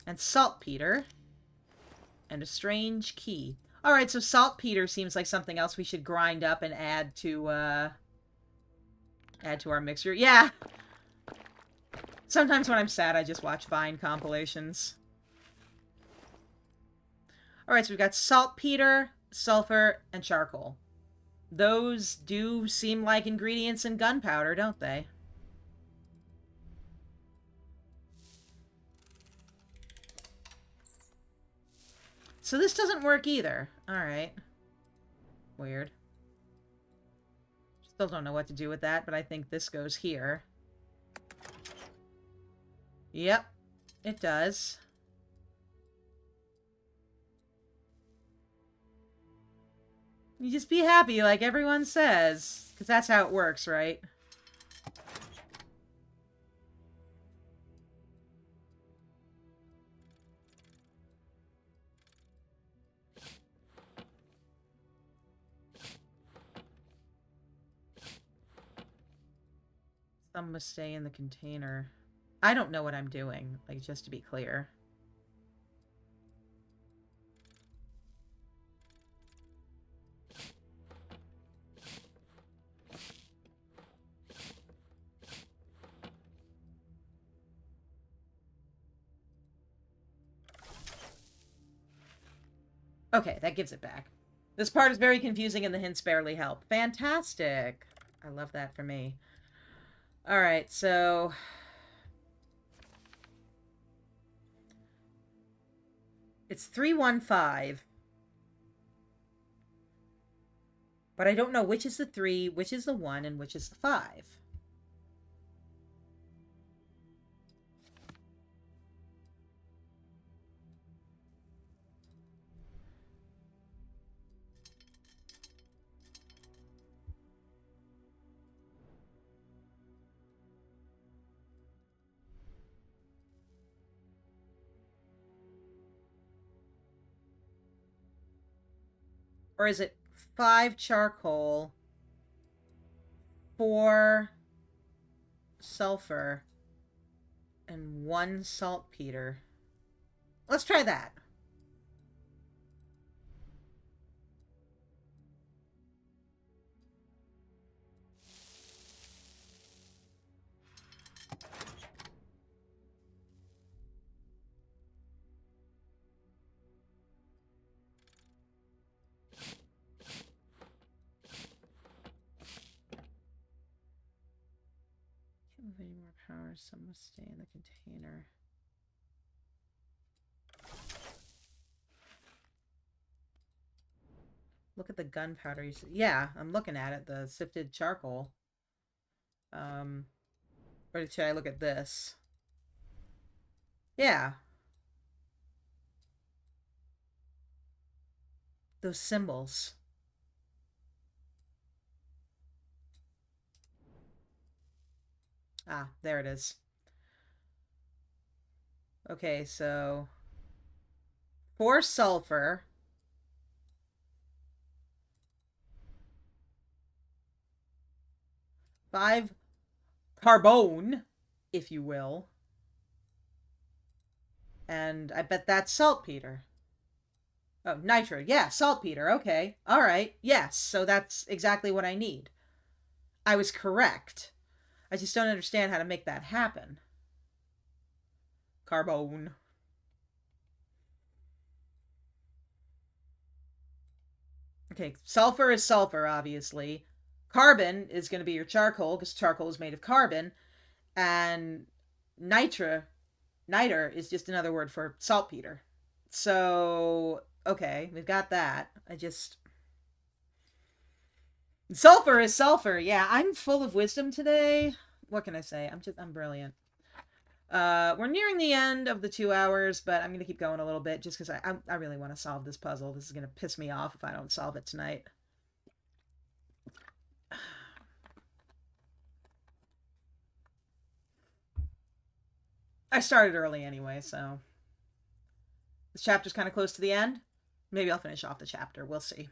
And saltpeter. And a strange key. All right, so saltpeter seems like something else we should grind up and add to our mixture. Yeah. Sometimes when I'm sad, I just watch Vine compilations. All right, so we've got saltpeter, sulfur, and charcoal. Those do seem like ingredients in gunpowder, don't they? So this doesn't work either. All right. Weird. Still don't know what to do with that, but I think this goes here. Yep, it does. You just be happy like everyone says, because that's how it works, right? Some must stay in the container. I don't know what I'm doing, like, just to be clear. Okay, that gives it back. This part is very confusing and the hints barely help. Fantastic. I love that for me. All right, so... It's 315. But I don't know which is the 3, which is the 1, and which is the 5. Or is it 5 charcoal, 4 sulfur, and 1 saltpeter? Let's try that. Can't move any more power. Some must stay in the container. Look at the gunpowder. Yeah, I'm looking at it. The sifted charcoal. Or should I look at this? Yeah. Those symbols. Ah, there it is. Okay, so 4 sulfur, 5 carbone, if you will, and I bet that's saltpeter. Oh, nitro. Yeah, saltpeter. Okay. All right. Yes, so that's exactly what I need. I was correct. I just don't understand how to make that happen. Carbone. Okay, sulfur is sulfur, obviously. Carbon is going to be your charcoal, because charcoal is made of carbon. And niter is just another word for saltpeter. So, okay, we've got that. I just... Sulfur is sulfur. Yeah, I'm full of wisdom today. What can I say? I'm brilliant. We're nearing the end of the 2 hours, but I'm gonna keep going a little bit just because I really want to solve this puzzle. This is gonna piss me off if I don't solve it tonight. I started early anyway, so this chapter's kind of close to the end. Maybe I'll finish off the chapter. We'll see.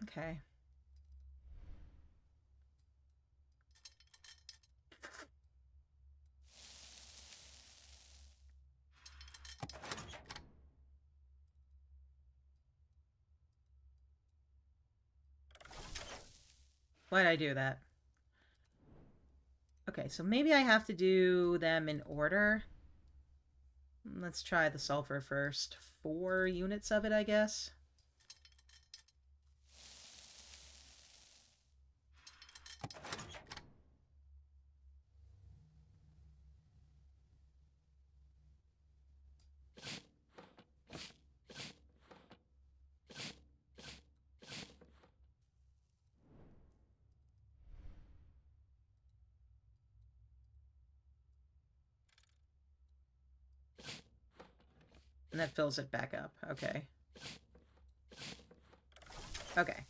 Okay. Why'd I do that? Okay, so maybe I have to do them in order. Let's try the sulfur first. 4 units of it, I guess. And that fills it back up. Okay. Okay.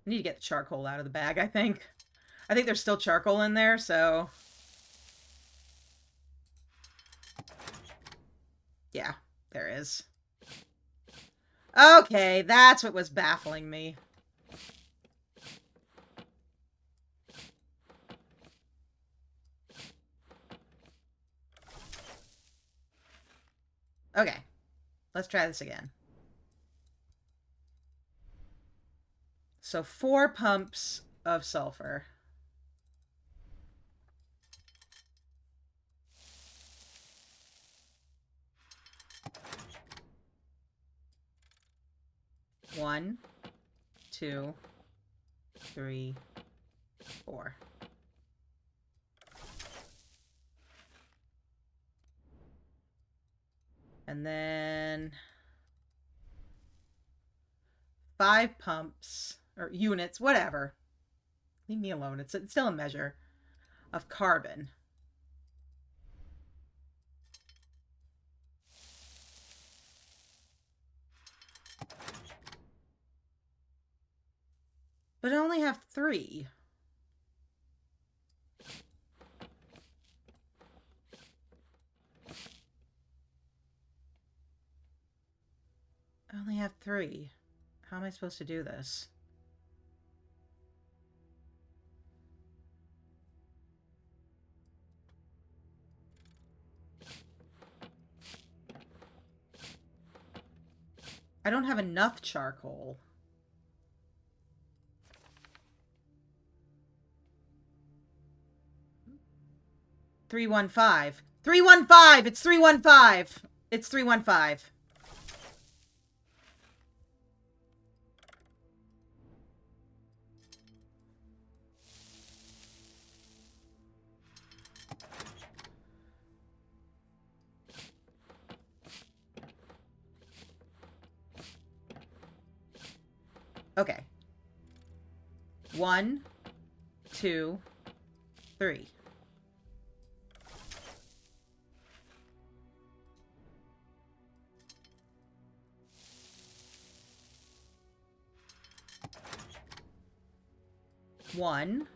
I need to get the charcoal out of the bag, I think. I think there's still charcoal in there, so... Yeah, there is. Okay, that's what was baffling me. Okay, let's try this again. So 4 pumps of sulfur. One, 2, 3, 4. And then 5 pumps, or units, whatever. Leave me alone. It's still a measure of carbon. But I only have 3. I only have 3. How am I supposed to do this? I don't have enough charcoal. $315. $315! It's $315! It's $315. Okay. 1, 2, 3. One.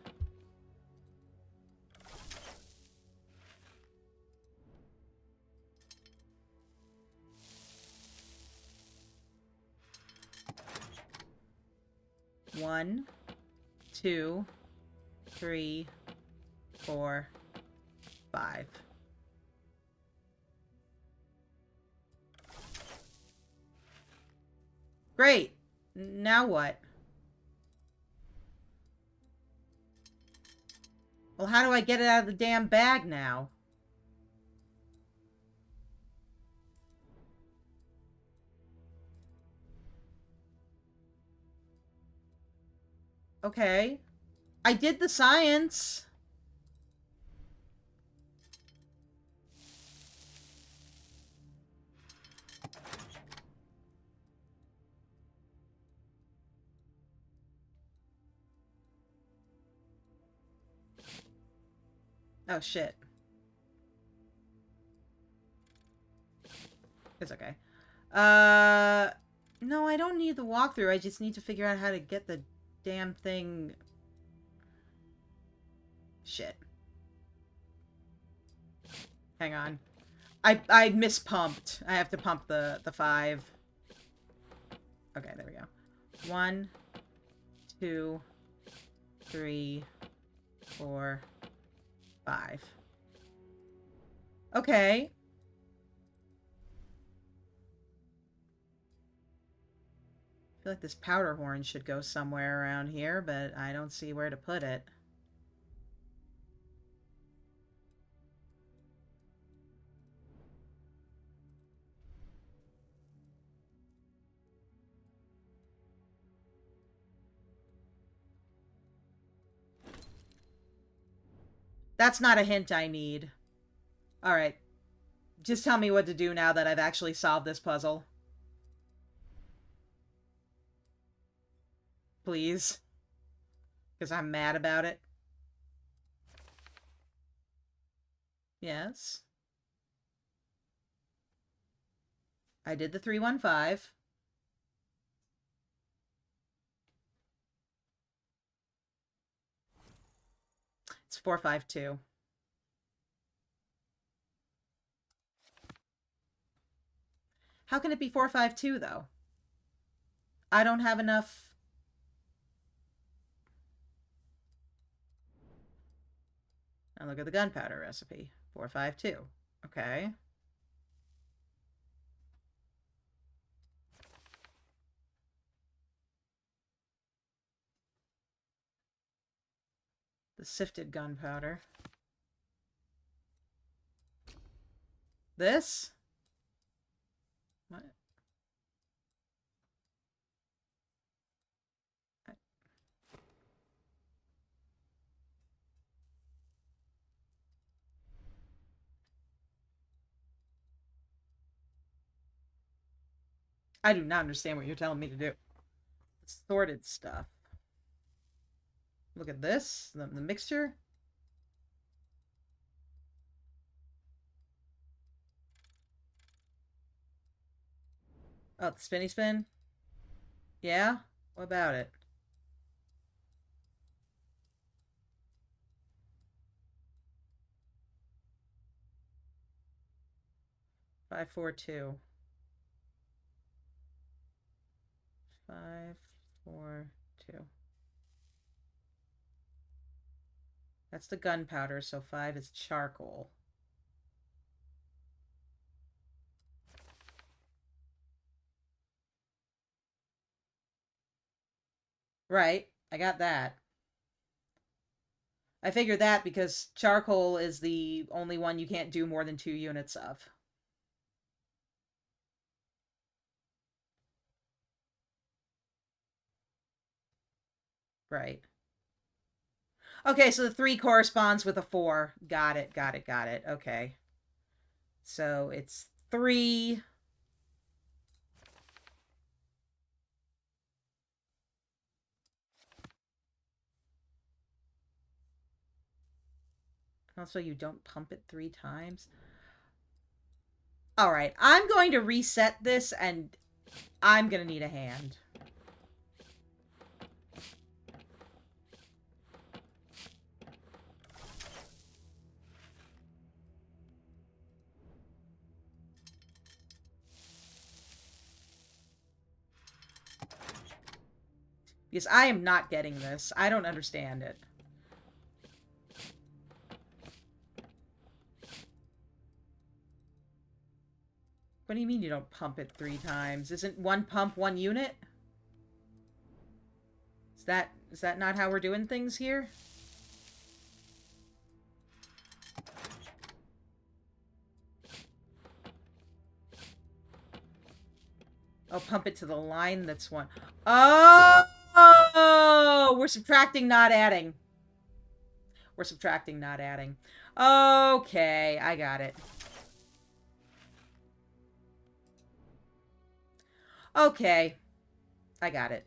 One, 2, 3, 4, 5. Great. Now what? Well, how do I get it out of the damn bag now? Okay. I did the science. Oh, shit. It's okay. No, I don't need the walkthrough. I just need to figure out how to get the damn thing. Shit. Hang on. I mispumped. I have to pump the 5. Okay, there we go. 1, 2, 3, 4, 5. Okay. I feel like this powder horn should go somewhere around here, but I don't see where to put it. That's not a hint I need. Alright. Just tell me what to do now that I've actually solved this puzzle. Please. Because I'm mad about it. Yes. I did the 315. It's 452. How can it be 452 though? I don't have enough. Now look at the gunpowder recipe. 452. Okay. The sifted gunpowder. This? What? I do not understand what you're telling me to do. Sorted stuff. Look at this. The mixture. Oh, the spinny spin? Yeah? What about it? Five, 4, 2. 5, 4, 2. That's the gunpowder, so 5 is charcoal. Right, I got that. I figured that because charcoal is the only one you can't do more than 2 units of. Right. Okay, so the 3 corresponds with a 4. Got it, got it, got it. Okay. So it's 3. Also, you don't pump it 3 times. All right, I'm going to reset this, and I'm going to need a hand. Because I am not getting this. I don't understand it. What do you mean you don't pump it 3 times? Isn't 1 pump 1 unit? Is that not how we're doing things here? Oh, pump it to the line that's 1. Oh! We're subtracting, not adding. We're subtracting, not adding. Okay, I got it. Okay. I got it.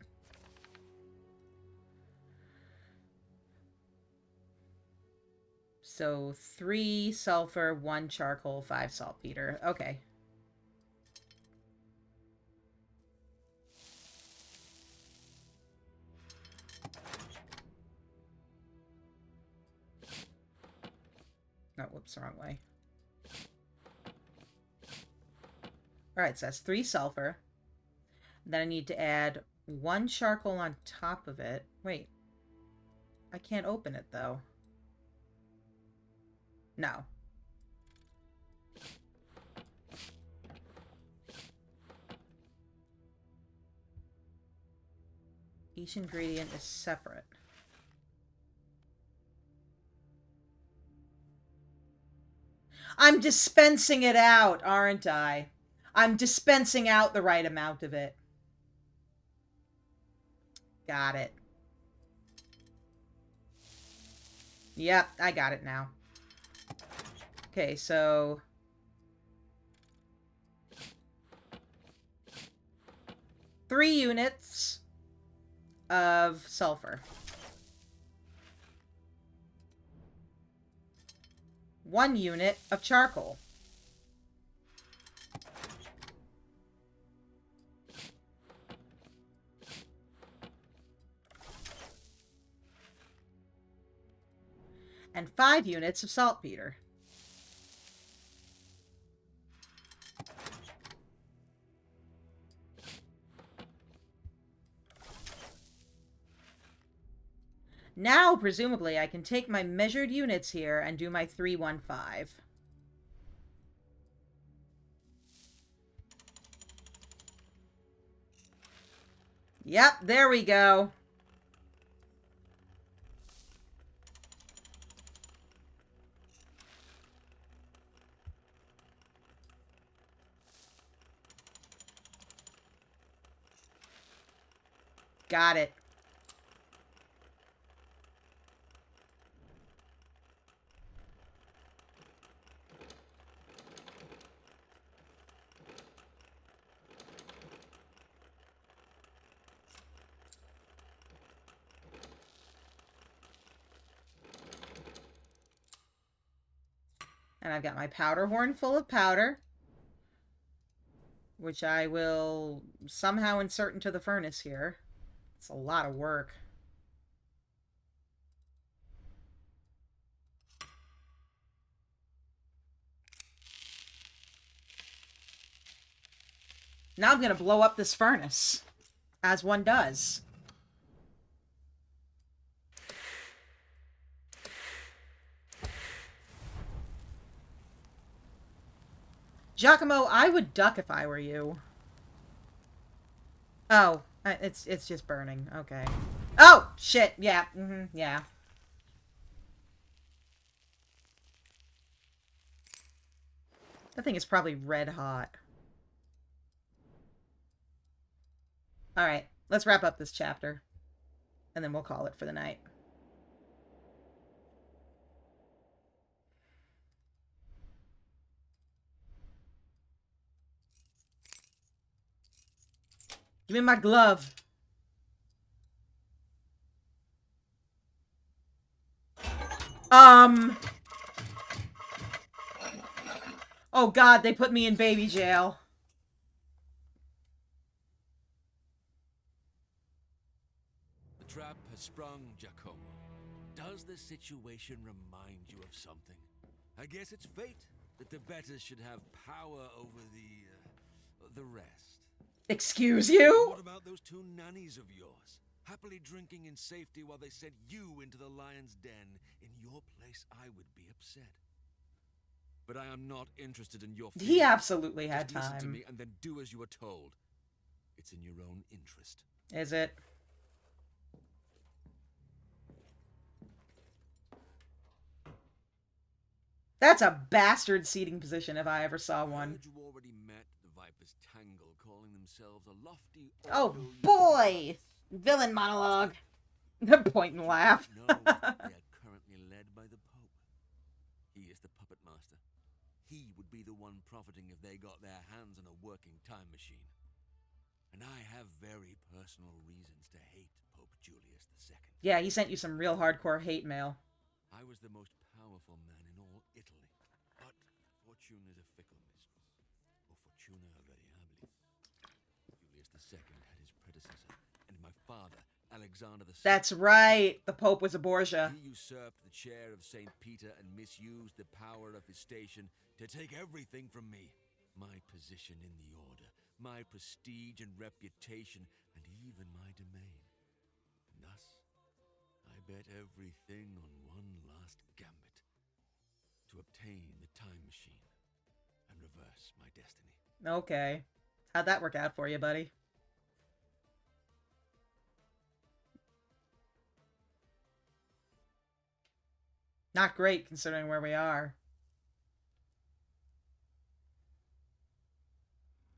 So 3 sulfur, 1 charcoal, 5 saltpeter. Okay. Oh, whoops, wrong way. Alright, so that's 3 sulfur. Then I need to add 1 charcoal on top of it. Wait. I can't open it, though. No. Each ingredient is separate. I'm dispensing it out, aren't I? I'm dispensing out the right amount of it. Got it. Yep, I got it now. Okay, so... three units of sulfur. 1 unit of charcoal. And 5 units of saltpeter. Now, presumably, I can take my measured units here and do my 315. Yep, there we go. Got it. And I've got my powder horn full of powder, which I will somehow insert into the furnace here. It's a lot of work. Now I'm going to blow up this furnace, as one does. Giacomo, I would duck if I were you. Oh, it's just burning. Okay. Oh, shit. Yeah. Yeah. That thing is probably red hot. Alright, let's wrap up this chapter. And then we'll call it for the night. Give me my glove. Oh god, they put me in baby jail. The trap has sprung, Giacomo. Does this situation remind you of something? I guess it's fate that the betters should have power over the rest. Excuse you? What about those 2 nannies of yours? Happily drinking in safety while they sent you into the lion's den. In your place, I would be upset. But I am not interested in your feelings. He absolutely had Just listen to time. me and then do as you are told. It's in your own interest. Is it? That's a bastard seating position if I ever saw I one. heard you already met the Viper's Tangle, calling themselves a lofty... Oh boy! Villain monologue. Point and laugh. No, they are currently led by the Pope. He is the puppet master. He would be the one profiting if they got their hands on a working time machine. And I have very personal reasons to hate Pope Julius II. Yeah, he sent you some real hardcore hate mail. I was the most powerful powerful man in all Italy. But fortune is a fickle mistress, or fortuna variabilis. Julius II had his predecessor, and my father, Alexander the That's Second. right. The Pope was a Borgia. He usurped the chair of St. Peter and misused the power of his station to take everything from me. My position in the order, my prestige and reputation, and even my domain. And thus, I bet everything on one last gambit. To obtain the time machine and reverse my destiny. Okay. How'd that work out for you, buddy? Not great, considering where we are.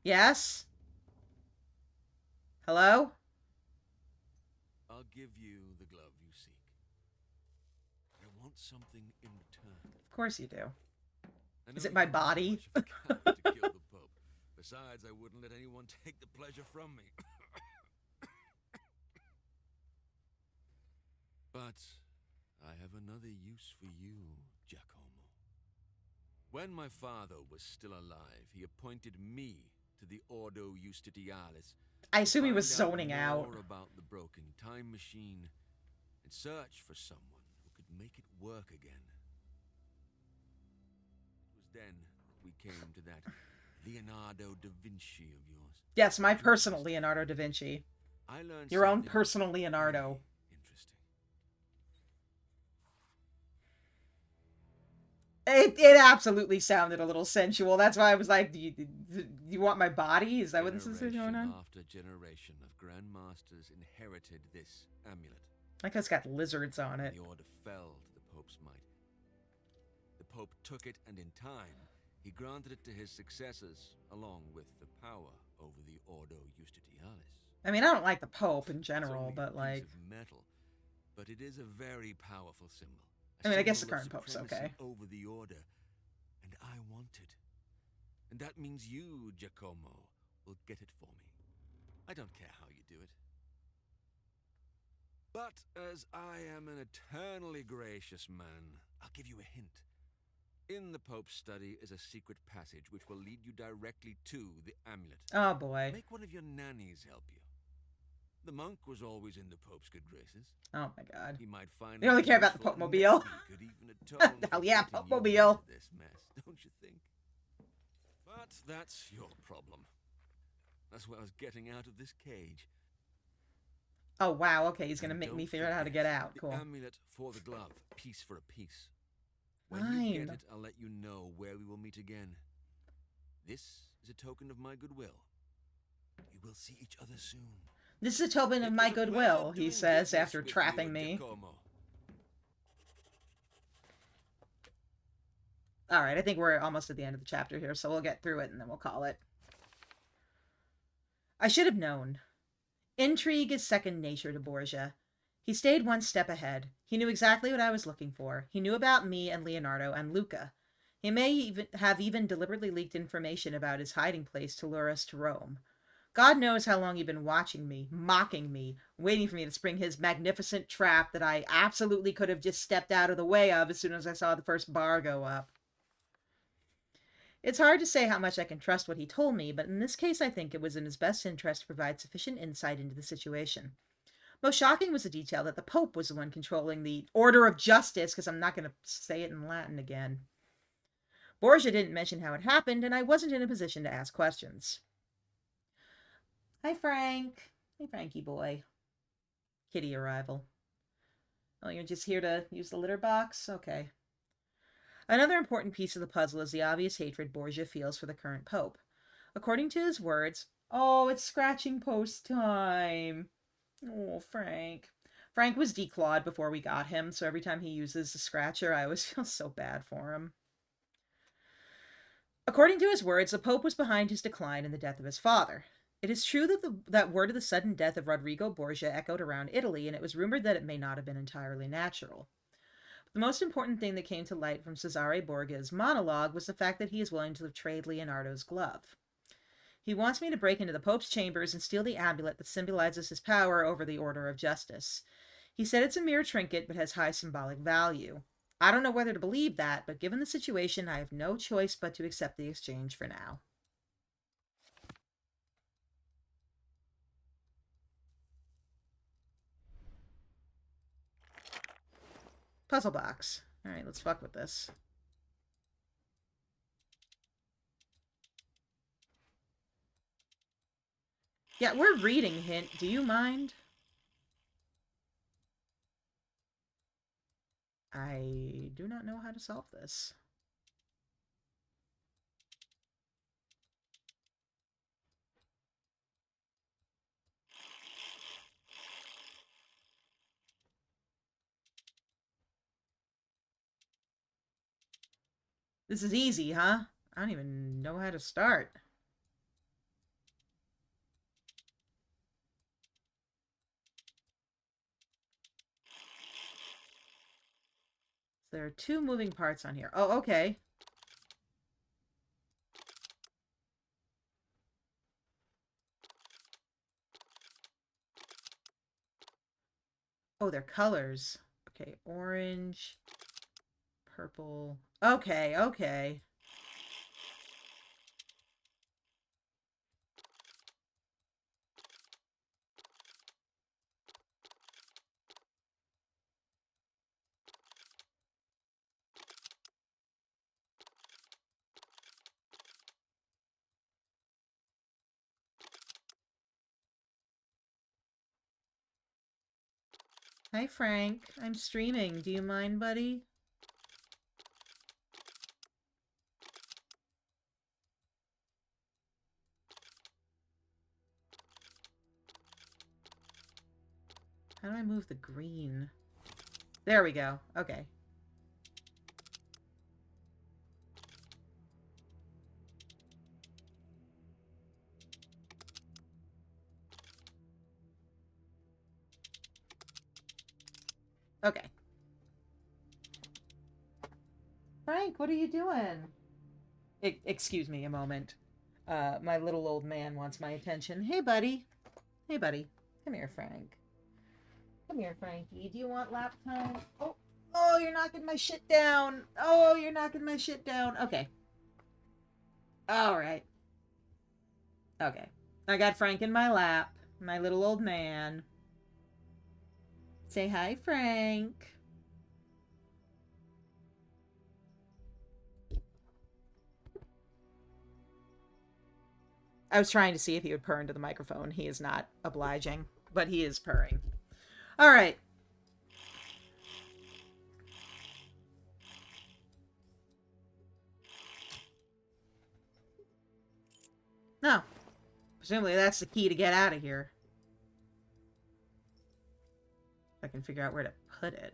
Yes? Hello? I'll give you the glove you seek. I want something in return. Of course you do. I Is know it my you're not body? much of a coward to kill the Pope. Besides, I wouldn't let anyone take the pleasure from me. But I have another use for you, Giacomo. When my father was still alive, he appointed me to the Ordo Justitialis. I assume he was to find zoning out. more about the broken time machine and search for someone who could make it work again. It was then that we came to that Leonardo da Vinci of yours. Yes, my personal Leonardo da Vinci. I learned Your own something personal Leonardo. very interesting. It absolutely sounded a little sensual. That's why I was like, do you want my body? Is that what this is going on? Generation after generation of grandmasters inherited this amulet. Like it's got lizards on it. The order fell to the Pope's might. The Pope took it, and in time, he granted it to his successors, along with the power over the Ordo Justitialis. I mean, I don't like the Pope in It's general, only but a like, piece of metal, but it is a very powerful symbol. I mean, I guess the symbol of current Pope's supremacy okay. over the order, and I want it. And that means you, Giacomo, will get it for me. I don't care how you do it. But as I am an eternally gracious man, I'll give you a hint. In the Pope's study is a secret passage which will lead you directly to the amulet. Oh boy. Make one of your nannies help you. The monk was always in the Pope's good graces. Oh my god. He might find You only it care about the useful, and Pope-mobile. maybe he could even atone Hell for yeah, getting you Pope-mobile. into this mess, don't you think? But that's your problem. That's why I was getting out of this cage. Oh wow, okay, he's gonna And make me don't figure out how to forget get out. the Cool. amulet for the glove, piece for a piece. When you get Fine. it, I'll let you know where we will meet again. This is a token of my goodwill. We will see each other soon. This is a token of It my was a pleasure goodwill, he doing says business after with trapping you, me. Giacomo. Alright, I think we're almost at the end of the chapter here, so we'll get through it and then we'll call it. I should have known. Intrigue is second nature to Borgia. He stayed one step ahead. He knew exactly what I was looking for. He knew about me and Leonardo and Luca. He may even deliberately leaked information about his hiding place to lure us to Rome. God knows how long he'd been watching me, mocking me, waiting for me to spring his magnificent trap that I absolutely could have just stepped out of the way of as soon as I saw the first bar go up. It's hard to say how much I can trust what he told me, but in this case I think it was in his best interest to provide sufficient insight into the situation. Most shocking was the detail that the Pope was the one controlling the order of justice, because I'm not going to say it in Latin again. Borgia didn't mention how it happened, and I wasn't in a position to ask questions. Hi, Frank. Hey, Frankie boy. Kitty arrival. Oh, you're just here to use the litter box? Okay. Another important piece of the puzzle is the obvious hatred Borgia feels for the current Pope. According to his words, oh, it's scratching post time. Oh, Frank. Frank was declawed before we got him, so every time he uses the scratcher, I always feel so bad for him. According to his words, the Pope was behind his decline and the death of his father. It is true that that word of the sudden death of Rodrigo Borgia echoed around Italy, and it was rumored that it may not have been entirely natural. But the most important thing that came to light from Cesare Borgia's monologue was the fact that he is willing to trade Leonardo's glove. He wants me to break into the Pope's chambers and steal the amulet that symbolizes his power over the order of justice. He said it's a mere trinket, but has high symbolic value. I don't know whether to believe that, but given the situation, I have no choice but to accept the exchange for now. Puzzle box. Alright, let's fuck with this. Yeah, we're reading hint. Do you mind? I do not know how to solve this. This is easy, huh? I don't even know how to start. There are two moving parts on here. Oh, okay. Oh, they're colors. Okay, orange, purple. Okay, okay. Hi, Frank. I'm streaming. Do you mind, buddy? How do I move the green? There we go. Okay. Okay. Frank, what are you doing? Excuse me a moment. My little old man wants my attention. Hey, buddy. Hey, buddy. Come here, Frank. Come here, Frankie. Do you want lap time? Oh, oh, you're knocking my shit down. Oh, you're knocking my shit down. Okay. All right. Okay. I got Frank in my lap. My little old man. Say hi, Frank. I was trying to see if he would purr into the microphone. He is not obliging, but he is purring. All right. No. Presumably that's the key to get out of here. If I can figure out where to put it.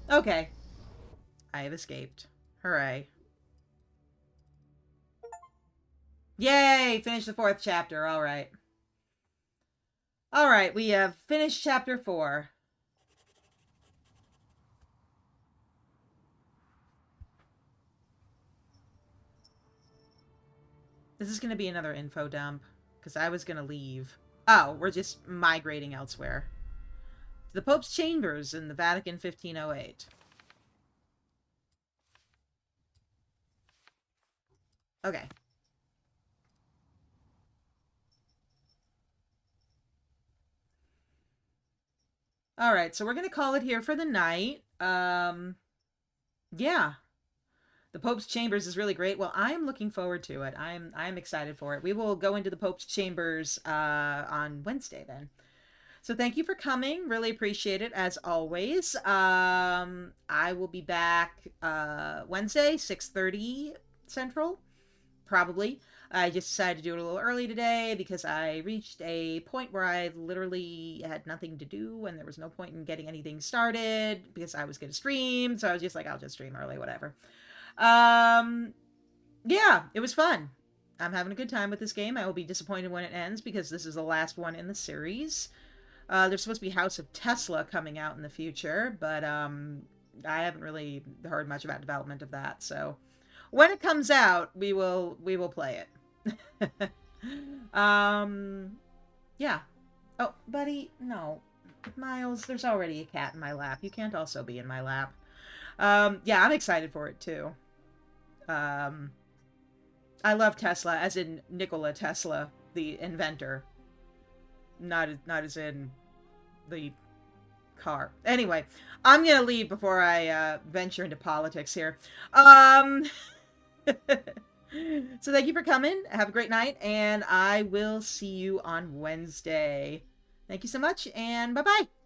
Okay. I have escaped. Hooray. Yay! Finished the 4th chapter. All right. All right, we have finished chapter 4. This is going to be another info dump, because I was going to leave. Oh, we're just migrating elsewhere. The Pope's chambers in the Vatican 1508. Okay. All right, so we're going to call it here for the night. Yeah. The Pope's Chambers is really great. Well, I'm looking forward to it. I'm excited for it. We will go into the Pope's Chambers on Wednesday then. So thank you for coming. Really appreciate it as always. I will be back Wednesday, 6:30 Central, probably. I just decided to do it a little early today because I reached a point where I literally had nothing to do and there was no point in getting anything started because I was going to stream. So I was just like, I'll just stream early, whatever. Yeah, it was fun. I'm having a good time with this game. I will be disappointed when it ends because this is the last one in the series. There's supposed to be House of Tesla coming out in the future, but I haven't really heard much about development of that. So when it comes out, we will play it. Yeah. Oh, buddy, no. Miles, there's already a cat in my lap. You can't also be in my lap. Yeah, I'm excited for it too. Um, I love Tesla, as in Nikola Tesla, the inventor. Not as in the car. Anyway, I'm gonna leave before I venture into politics here. Um, so thank you for coming. Have a great night, and I will see you on Wednesday. Thank you so much, and bye bye.